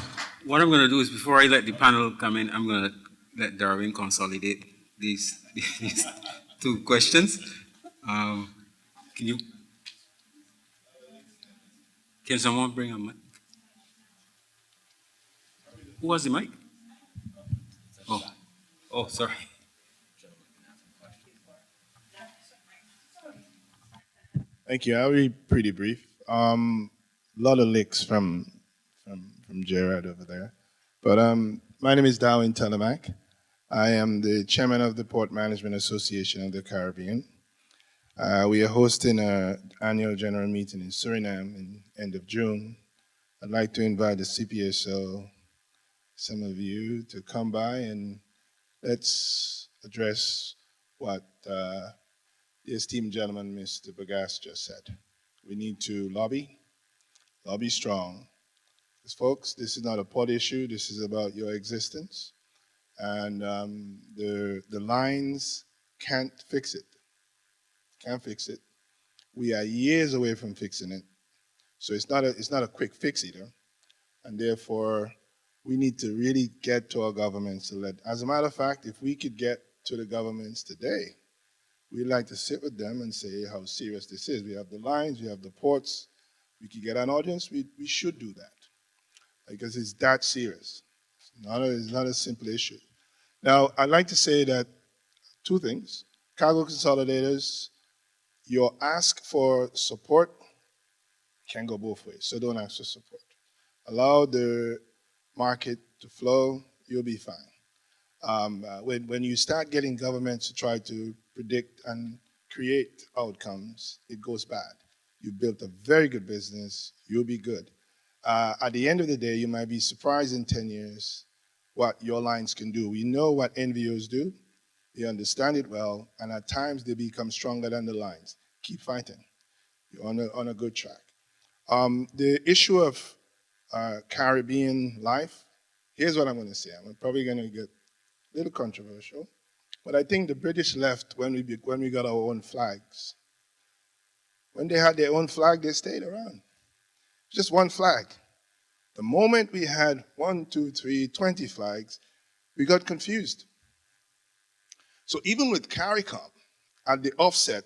What I'm going to do is, before I let the panel come in, I'm going to let Darwin consolidate these two questions. Can someone bring a mic? Who has the mic? Oh, sorry. Thank you. I'll be pretty brief. A lot of licks from Gerard over there. But my name is Darwin Telemac. I am the chairman of the Port Management Association of the Caribbean. We are hosting an annual general meeting in Suriname in end of June. I'd like to invite the CPSO, some of you, to come by and let's address what the esteemed gentleman, Mr. Bagas, just said. We need to lobby strong. Because folks, this is not a port issue, this is about your existence. And the lines can't fix it. Can't fix it. We are years away from fixing it. So it's not a quick fix either. And therefore, we need to really get to our governments to as a matter of fact, if we could get to the governments today, we'd like to sit with them and say how serious this is. We have the lines, we have the ports, we could get an audience, we should do that. Because it's that serious. It's not a simple issue. Now, I'd like to say that two things. Cargo consolidators, your ask for support can go both ways, so don't ask for support. Allow the market to flow, you'll be fine. When you start getting governments to try to predict and create outcomes, it goes bad. You built a very good business, you'll be good. At the end of the day, you might be surprised in 10 years what your lines can do. We know what NVOs do, they understand it well, and at times they become stronger than the lines. Keep fighting. You're on a good track. The issue of Caribbean life, here's what I'm going to say. I'm probably going to get a little controversial, but I think the British left when we got our own flags. When they had their own flag, they stayed around. Just one flag. The moment we had 1, 2, 3, 20 flags, we got confused. So even with Caricom, at the offset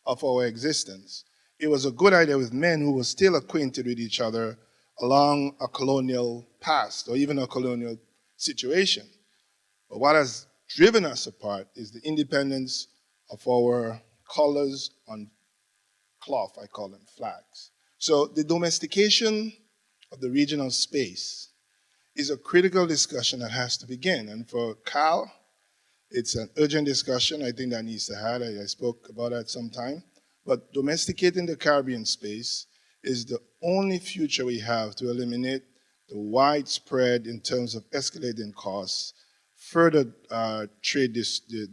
of our existence, it was a good idea with men who were still acquainted with each other along a colonial past or even a colonial situation. But what has driven us apart is the independence of our colors on cloth, I call them flags. So the domestication of the regional space is a critical discussion that has to begin. And for Cal, it's an urgent discussion. I think that needs to happen. I spoke about that sometime. But domesticating the Caribbean space is the only future we have to eliminate the widespread, in terms of escalating costs, further trade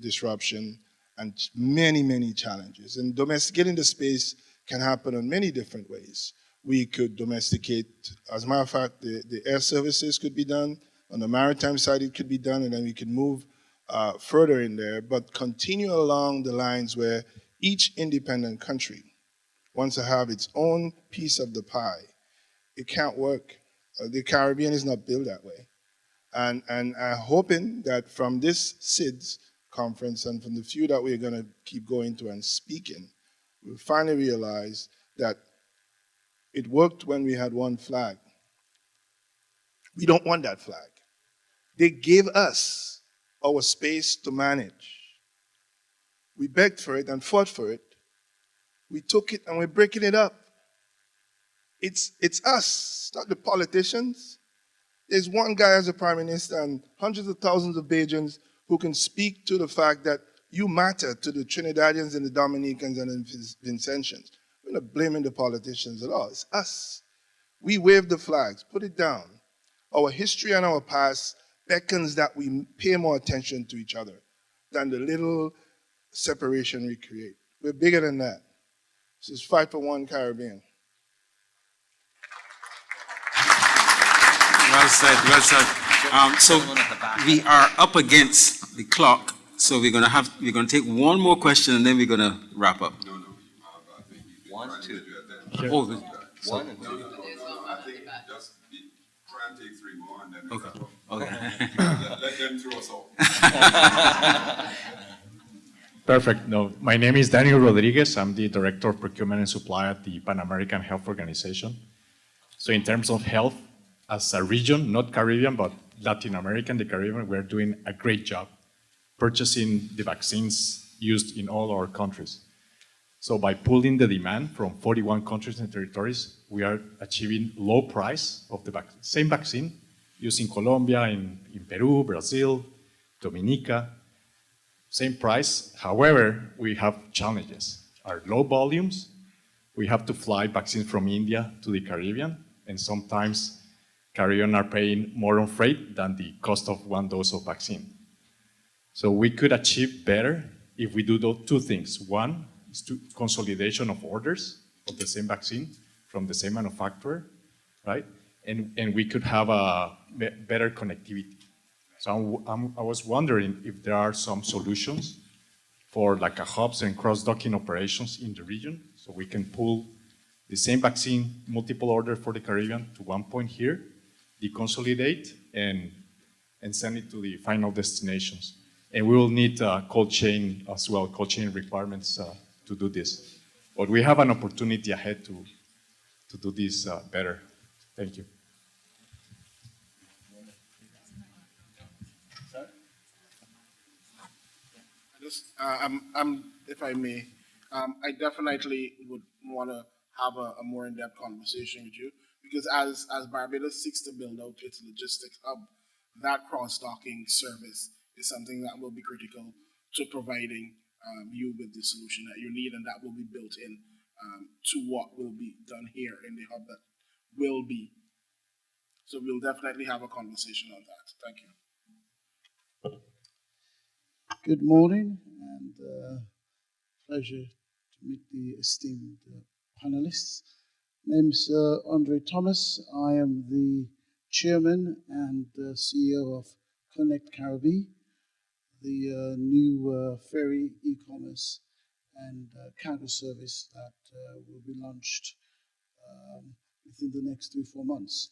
disruption, and many, many challenges. And domesticating the space can happen in many different ways. We could domesticate, as a matter of fact, the air services could be done. On the maritime side, it could be done, and then we can move further in there, but continue along the lines where each independent country wants to have its own piece of the pie. It can't work. The Caribbean is not built that way. And I'm hoping that from this SIDS conference and from the few that we're going to keep going to and speaking, we'll finally realize that it worked when we had one flag. We don't want that flag. They gave us our space to manage. We begged for it and fought for it. We took it and we're breaking it up. It's us, not the politicians. There's one guy as a prime minister and hundreds of thousands of Bajans who can speak to the fact that you matter to the Trinidadians and the Dominicans and the Vincentians. We're not blaming the politicians at all. It's us. We wave the flags, put it down. Our history and our past beckons that we pay more attention to each other than the little separation we create. We're bigger than that. This is Fight for One Caribbean. Well said, well said. So we are up against the clock, so we're gonna take one more question and then we're gonna wrap up. No. One, two. Oh, One and two. I think just try and take three more and then we wrap up. Okay. Let them throw us off. Perfect. No, my name is Daniel Rodriguez. I'm the Director of Procurement and Supply at the Pan American Health Organization. So in terms of health, as a region, not Caribbean, but Latin America and the Caribbean, we're doing a great job purchasing the vaccines used in all our countries. So by pulling the demand from 41 countries and territories, we are achieving low price of the same vaccine used in Colombia, in Peru, Brazil, Dominica, same price. However, we have challenges. Our low volumes, we have to fly vaccines from India to the Caribbean, and sometimes Caribbean are paying more on freight than the cost of one dose of vaccine. So we could achieve better if we do those two things. One is consolidation of orders of the same vaccine from the same manufacturer, right? And we could have a better connectivity. So I was wondering if there are some solutions for like a hubs and cross-docking operations in the region, so we can pull the same vaccine, multiple orders for the Caribbean to one point here, deconsolidate, and send it to the final destinations. And we will need cold chain as well, cold chain requirements to do this. But we have an opportunity ahead to do this better. Thank you. If I may, I definitely would want to have a more in-depth conversation with you, because as Barbados seeks to build out its logistics hub, that cross-docking service is something that will be critical to providing you with the solution that you need, and that will be built in to what will be done here in the hub that will be. So we'll definitely have a conversation on that. Thank you. Good morning, and pleasure to meet the esteemed panelists. Name's Andre Thomas. I am the chairman and CEO of Connect Caribbean, the new ferry e-commerce and cargo service that will be launched within the next 3-4 months.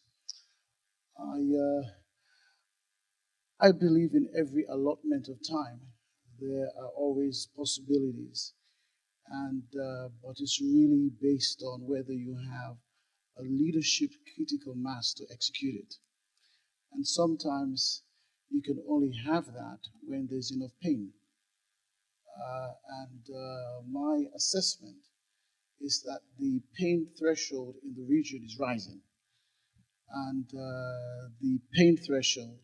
I believe in every allotment of time, there are always possibilities, and but it's really based on whether you have a leadership critical mass to execute it. And sometimes you can only have that when there's enough pain. My assessment is that the pain threshold in the region is rising, and the pain threshold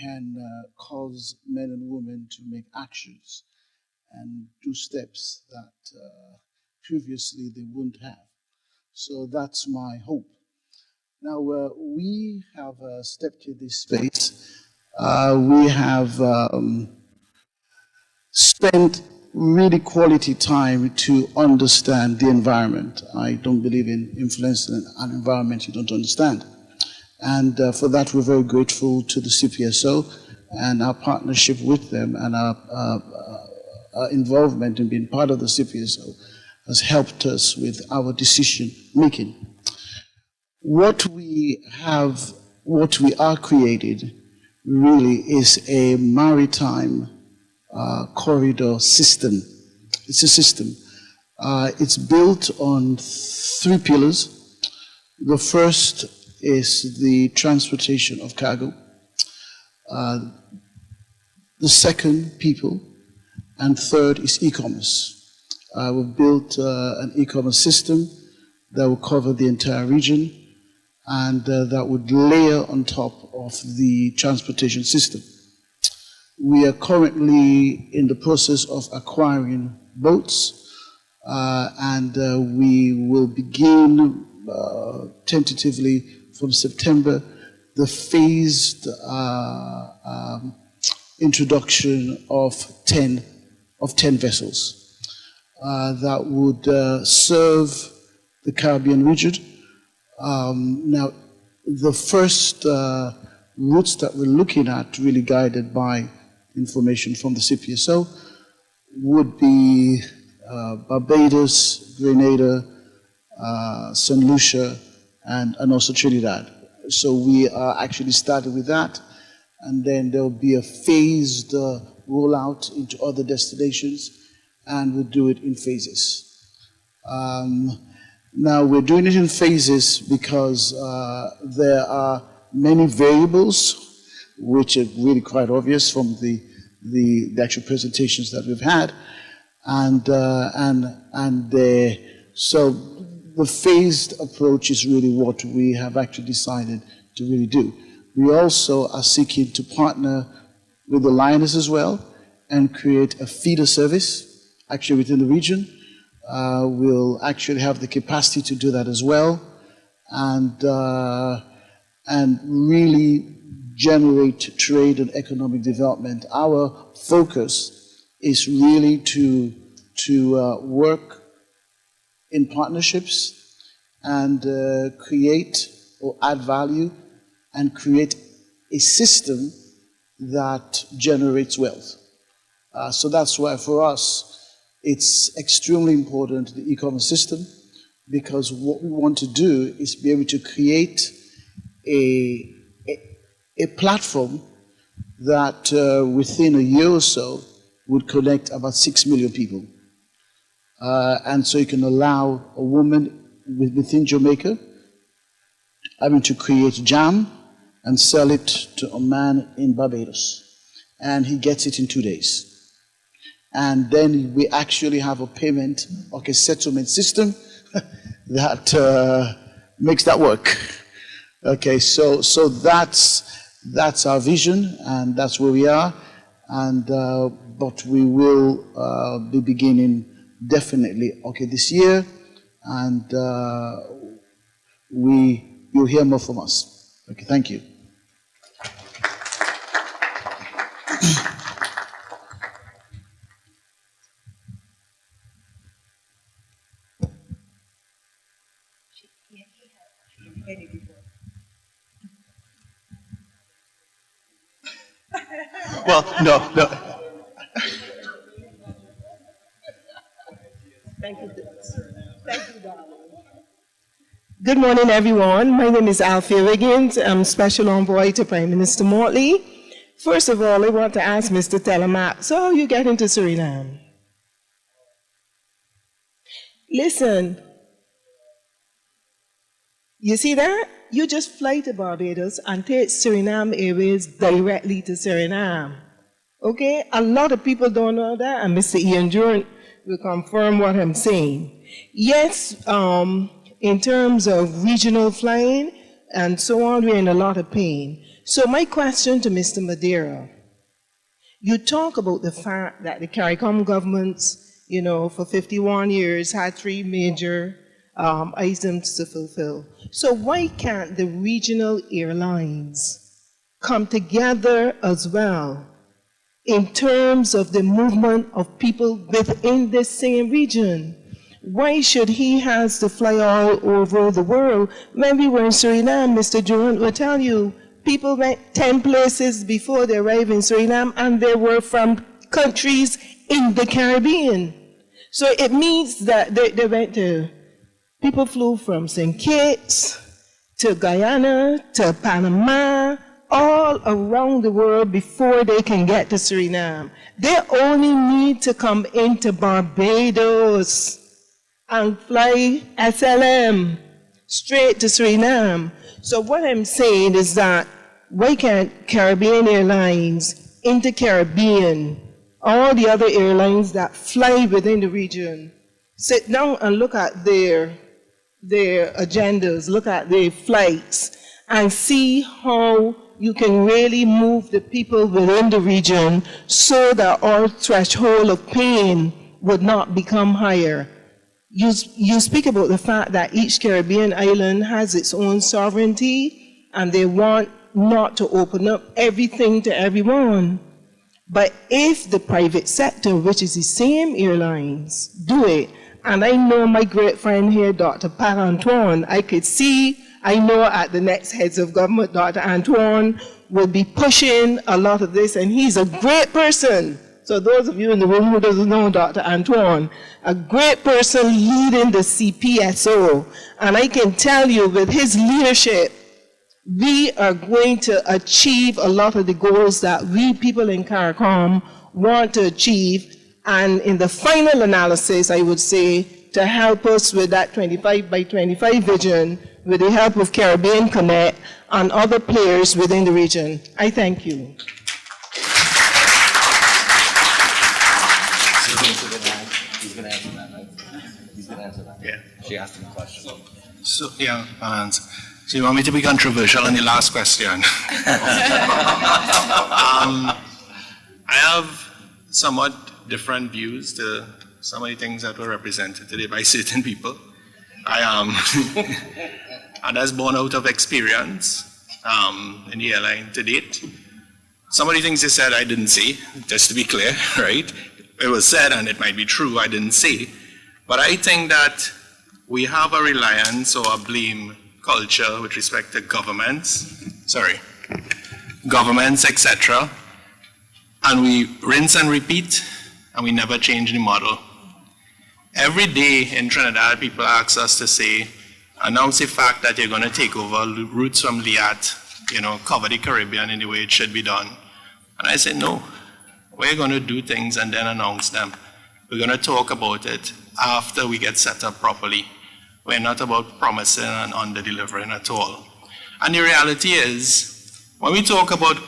can cause men and women to make actions and do steps that previously they wouldn't have. So that's my hope. Now, we have stepped in this space. We have spent really quality time to understand the environment. I don't believe in influencing an environment you don't understand. And for that, we're very grateful to the CPSO and our partnership with them, and our involvement in being part of the CPSO has helped us with our decision making. What we are creating really is a maritime corridor system. It's a system. It's built on 3 pillars. The first is the transportation of cargo. The second, people. And third is e-commerce. We've built an e-commerce system that will cover the entire region, and that would layer on top of the transportation system. We are currently in the process of acquiring boats, and we will begin tentatively from September the phased introduction of 10 vessels that would serve the Caribbean region. Now, the first routes that we're looking at, really guided by information from the CPSO, would be Barbados, Grenada, St. Lucia, and also Trinidad. So we are actually starting with that, and then there'll be a phased rollout into other destinations, and we'll do it in phases. Now, we're doing it in phases because there are many variables which are really quite obvious from the actual presentations that we've had, so the phased approach is really what we have actually decided to really do. We also are seeking to partner with the Lioness as well and create a feeder service actually within the region. We'll actually have the capacity to do that as well, and really generate trade and economic development. Our focus is really to work in partnerships and create or add value and create a system that generates wealth. So that's why for us it's extremely important, the e-commerce system, because what we want to do is be able to create a platform that within a year or so would connect about 6 million people. And so you can allow a woman within Jamaica, to create jam and sell it to a man in Barbados. And he gets it in 2 days. And then we actually have a payment, like a settlement system that makes that work. Okay, so that's our vision, and that's where we are. And but we will be beginning definitely this year, and you'll hear more from us. Okay, thank you. Well, no. Thank you. Thank you, darling. Good morning, everyone. My name is Alfie Wiggins. I'm Special Envoy to Prime Minister Mortley. First of all, I want to ask Mr. Telemack, so how you get into Suriname? Listen, you see that? You just fly to Barbados and take Suriname Airways directly to Suriname. Okay? A lot of people don't know that, and Mr. Ian Durant will confirm what I'm saying. Yes, in terms of regional flying and so on, we're in a lot of pain. So my question to Mr. Madeira, you talk about the fact that the Caricom governments, for 51 years had 3 major items to fulfill. So why can't the regional airlines come together as well in terms of the movement of people within the same region. Why should he have to fly all over the world? When we were in Suriname, Mr. Durant will tell you, people went 10 places before they arrived in Suriname, and they were from countries in the Caribbean. So it means that they went to, people flew from St. Kitts to Guyana to Panama, all around the world before they can get to Suriname. They only need to come into Barbados and fly SLM straight to Suriname. So what I'm saying is that why can't Caribbean Airlines, Inter-Caribbean, all the other airlines that fly within the region, sit down and look at their agendas, look at their flights, and see how you can really move the people within the region so that our threshold of pain would not become higher. You speak about the fact that each Caribbean island has its own sovereignty, and they want not to open up everything to everyone. But if the private sector, which is the same airlines, do it, and I know my great friend here, Dr. Pat Antoine, I know at the next heads of government, Dr. Antoine will be pushing a lot of this, and he's a great person. So those of you in the room who doesn't know Dr. Antoine, a great person leading the CPSO. And I can tell you with his leadership, we are going to achieve a lot of the goals that we people in Caricom want to achieve. And in the final analysis, I would say, to help us with that 25 by 25 vision, with the help of Caribbean Connect and other players within the region. I thank you. He's going to answer that, right? He's going to answer that. Yeah. She asked him a question. So, yeah, I'll answer. So you want me to be controversial on the last question? I have somewhat different views to some of the things that were represented today by certain people. And that's born out of experience in the airline to date. Some of the things they said I didn't say, just to be clear, right? It was said, and it might be true, I didn't say. But I think that we have a reliance or a blame culture with respect to governments, etc. And we rinse and repeat, and we never change the model. Every day in Trinidad, people ask us to say, announce the fact that you're going to take over routes from Liat, cover the Caribbean in the way it should be done. And I say, no. We're going to do things and then announce them. We're going to talk about it after we get set up properly. We're not about promising and under-delivering at all. And the reality is, when we talk about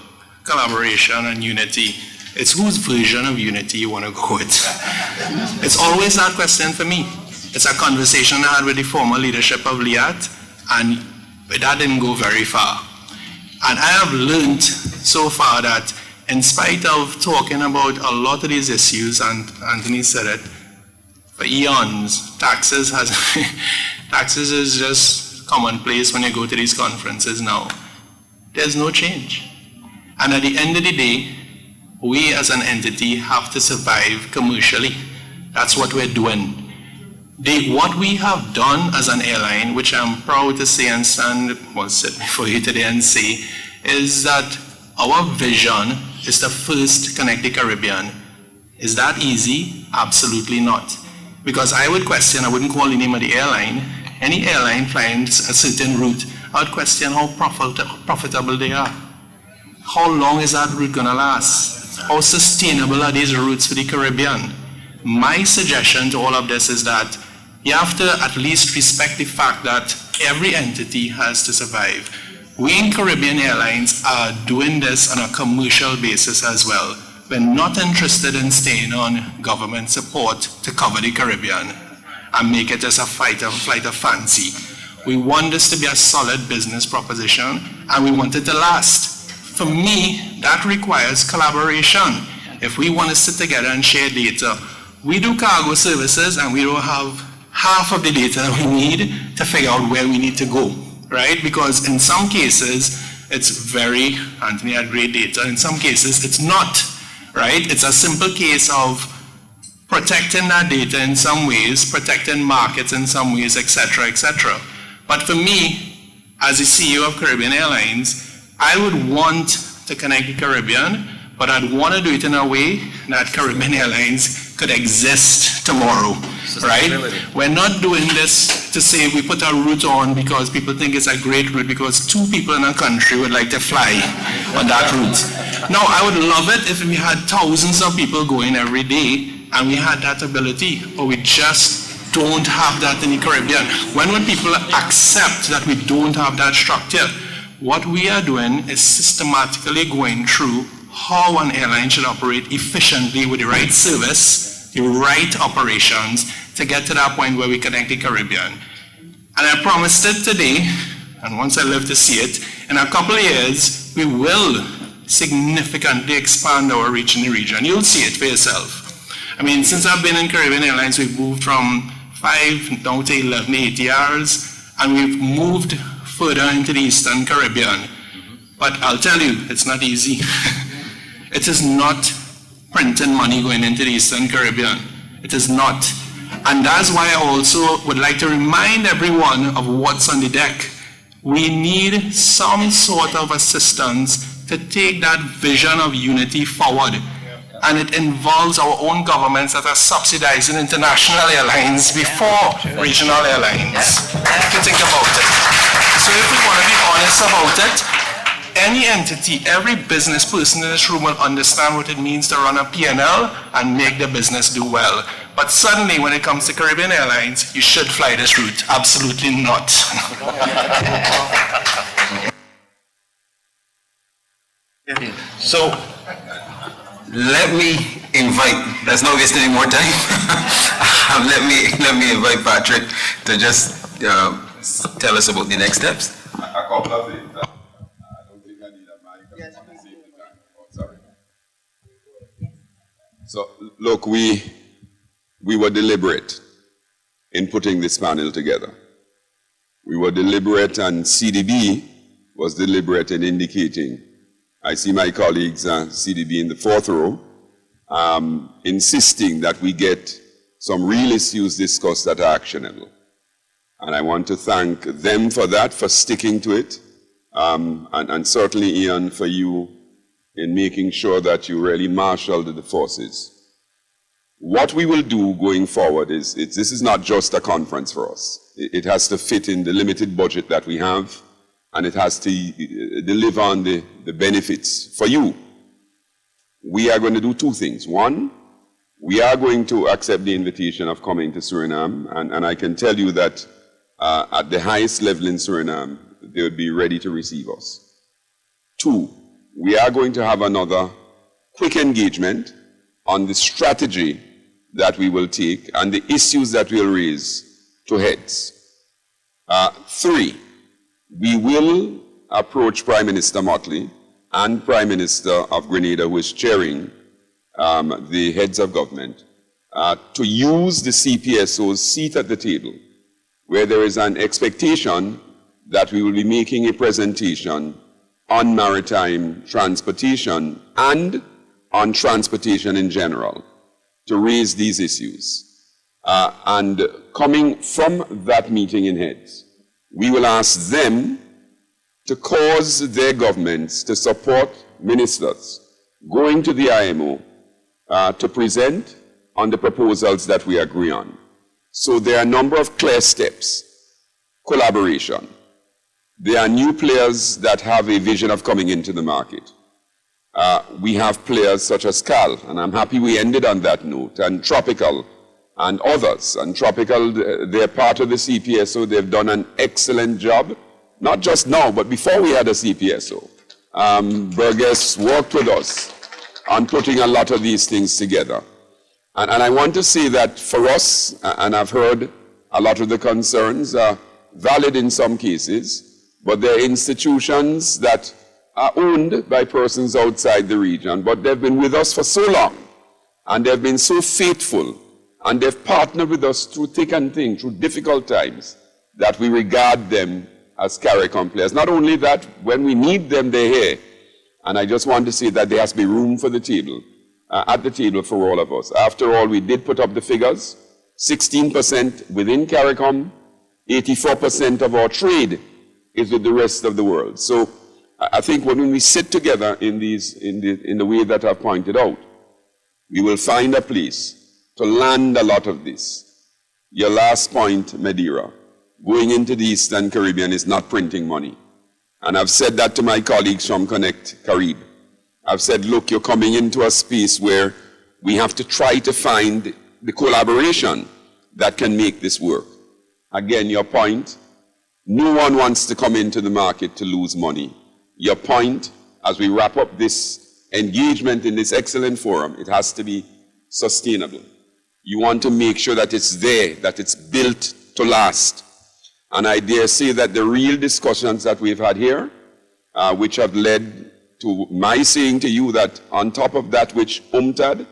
collaboration and unity, it's whose version of unity you want to go with. It's always that question for me. It's a conversation I had with the former leadership of Liat, and that didn't go very far. And I have learned so far that in spite of talking about a lot of these issues, and Anthony said it, for eons, taxes is just commonplace when you go to these conferences now. There's no change. And at the end of the day, we as an entity have to survive commercially. That's what we're doing. What we have done as an airline, which I'm proud to say and sit before you today and say, is that our vision is to first connect the Caribbean. Is that easy? Absolutely not. Because I would question, I wouldn't call the name of the airline, any airline flying a certain route, I would question how profitable they are. How long is that route going to last? How sustainable are these routes for the Caribbean? My suggestion to all of this is that you have to at least respect the fact that every entity has to survive. We in Caribbean Airlines are doing this on a commercial basis as well. We're not interested in staying on government support to cover the Caribbean and make it as a flight of fancy. We want this to be a solid business proposition, and we want it to last. For me, that requires collaboration. If we want to sit together and share data, we do cargo services and we don't have half of the data that we need to figure out where we need to go. Right? Because in some cases, it's Anthony had great data. In some cases, it's not. right? It's a simple case of protecting that data in some ways, protecting markets in some ways, etc., etc. But for me, as the CEO of Caribbean Airlines, I would want to connect the Caribbean, but I'd want to do it in a way that Caribbean Airlines could exist tomorrow, right? We're not doing this to say we put a route on because people think it's a great route because two people in a country would like to fly on that route. No, I would love it if we had thousands of people going every day and we had that ability, but we just don't have that in the Caribbean. When would people accept that we don't have that structure? What we are doing is systematically going through how an airline should operate efficiently with the right service, the right operations, to get to that point where we connect the Caribbean. And I promised it today, and once I live to see it, in a couple of years, we will significantly expand our reach in the region. You'll see it for yourself. I mean, since I've been in Caribbean Airlines, we've moved from 5 down to 11 ATRs, and we've moved further into the Eastern Caribbean. But I'll tell you, it's not easy. It is not printing money going into the Eastern Caribbean. It is not. And that's why I also would like to remind everyone of what's on the deck. We need some sort of assistance to take that vision of unity forward. And it involves our own governments that are subsidizing international airlines before regional airlines. If you think about it. So if we want to be honest about it, any entity, every business person in this room will understand what it means to run a P&L and make the business do well. But suddenly, when it comes to Caribbean Airlines, you should fly this route. Absolutely not. So, let me invite, let's not waste any more time. let me invite Patrick to just tell us about the next steps. A couple of things. I don't think I need a mic. I just want to save the time. Oh, sorry. So, look, we were deliberate in putting this panel together. We were deliberate, and CDB was deliberate in indicating. I see my colleagues, CDB in the fourth row, insisting that we get some real issues discussed that are actionable. And I want to thank them for that, for sticking to it, and certainly, Ian, for you in making sure that you really marshaled the forces. What we will do going forward is, this is not just a conference for us. It has to fit in the limited budget that we have, and it has to deliver on the benefits for you. We are going to do two things. One, we are going to accept the invitation of coming to Suriname, and I can tell you that at the highest level in Suriname, they would be ready to receive us. Two, we are going to have another quick engagement on the strategy that we will take and the issues that we'll raise to heads. Three, we will approach Prime Minister Motley and Prime Minister of Grenada, who is chairing the heads of government, to use the CPSO's seat at the table, where there is an expectation that we will be making a presentation on maritime transportation and on transportation in general, to raise these issues. And coming from that meeting in heads, we will ask them to cause their governments to support ministers going to the IMO to present on the proposals that we agree on. So there are a number of clear steps. Collaboration. There are new players that have a vision of coming into the market. We have players such as CAL, and I'm happy we ended on that note, and Tropical, and others. And Tropical, they're part of the CPSO. They've done an excellent job, not just now, but before we had a CPSO. Burgess worked with us on putting a lot of these things together. And I want to say that for us, and I've heard a lot of the concerns are valid in some cases, but there are institutions that are owned by persons outside the region, but they've been with us for so long, and they've been so faithful, and they've partnered with us through thick and thin, through difficult times, that we regard them as Caricom players. Not only that, when we need them, they're here. And I just want to say that there has to be room for the table at the table for all of us. After all, we did put up the figures, 16% within Caricom, 84% of our trade is with the rest of the world. So I think when we sit together in the way that I've pointed out, we will find a place to land a lot of this. Your last point, Madeira, going into the Eastern Caribbean is not printing money. And I've said that to my colleagues from Connect Carib. I've said, look, you're coming into a space where we have to try to find the collaboration that can make this work. Again, your point, no one wants to come into the market to lose money. Your point, as we wrap up this engagement in this excellent forum, it has to be sustainable. You want to make sure that it's there, that it's built to last. And I dare say that the real discussions that we've had here, which have led to my saying to you that on top of that which UMTAD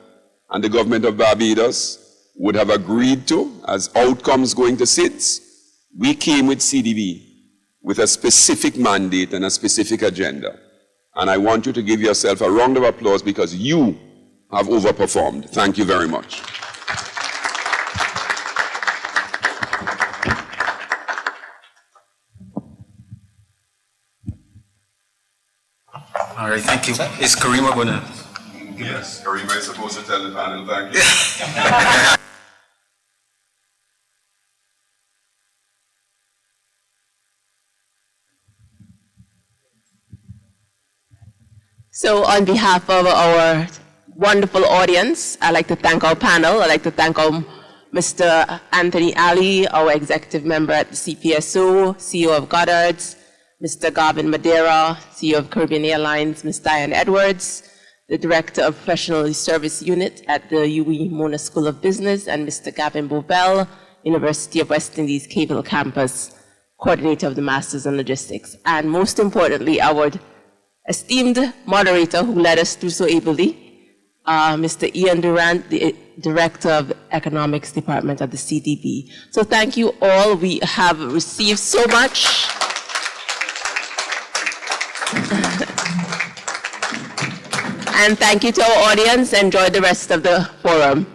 and the government of Barbados would have agreed to as outcomes going to SIDS, we came with CDB with a specific mandate and a specific agenda. And I want you to give yourself a round of applause because you have overperformed. Thank you very much. All right, thank you. Is Karima going to? Yes, Karima is supposed to tell the panel thank you. So on behalf of our wonderful audience, I'd like to thank our panel. I'd like to thank Mr. Anthony Ali, our executive member at the CPSO, CEO of Goddard's, Mr. Garvin Madeira, CEO of Caribbean Airlines, Ms. Diane Edwards, the Director of Professional Service Unit at the UWI Mona School of Business, and Mr. Gavin Bovell, University of West Indies Cable Campus, Coordinator of the Masters in Logistics. And most importantly, our esteemed moderator who led us through so ably, Mr. Ian Durant, the Director of Economics Department at the CDB. So thank you all. We have received so much. And thank you to our audience. Enjoy the rest of the forum.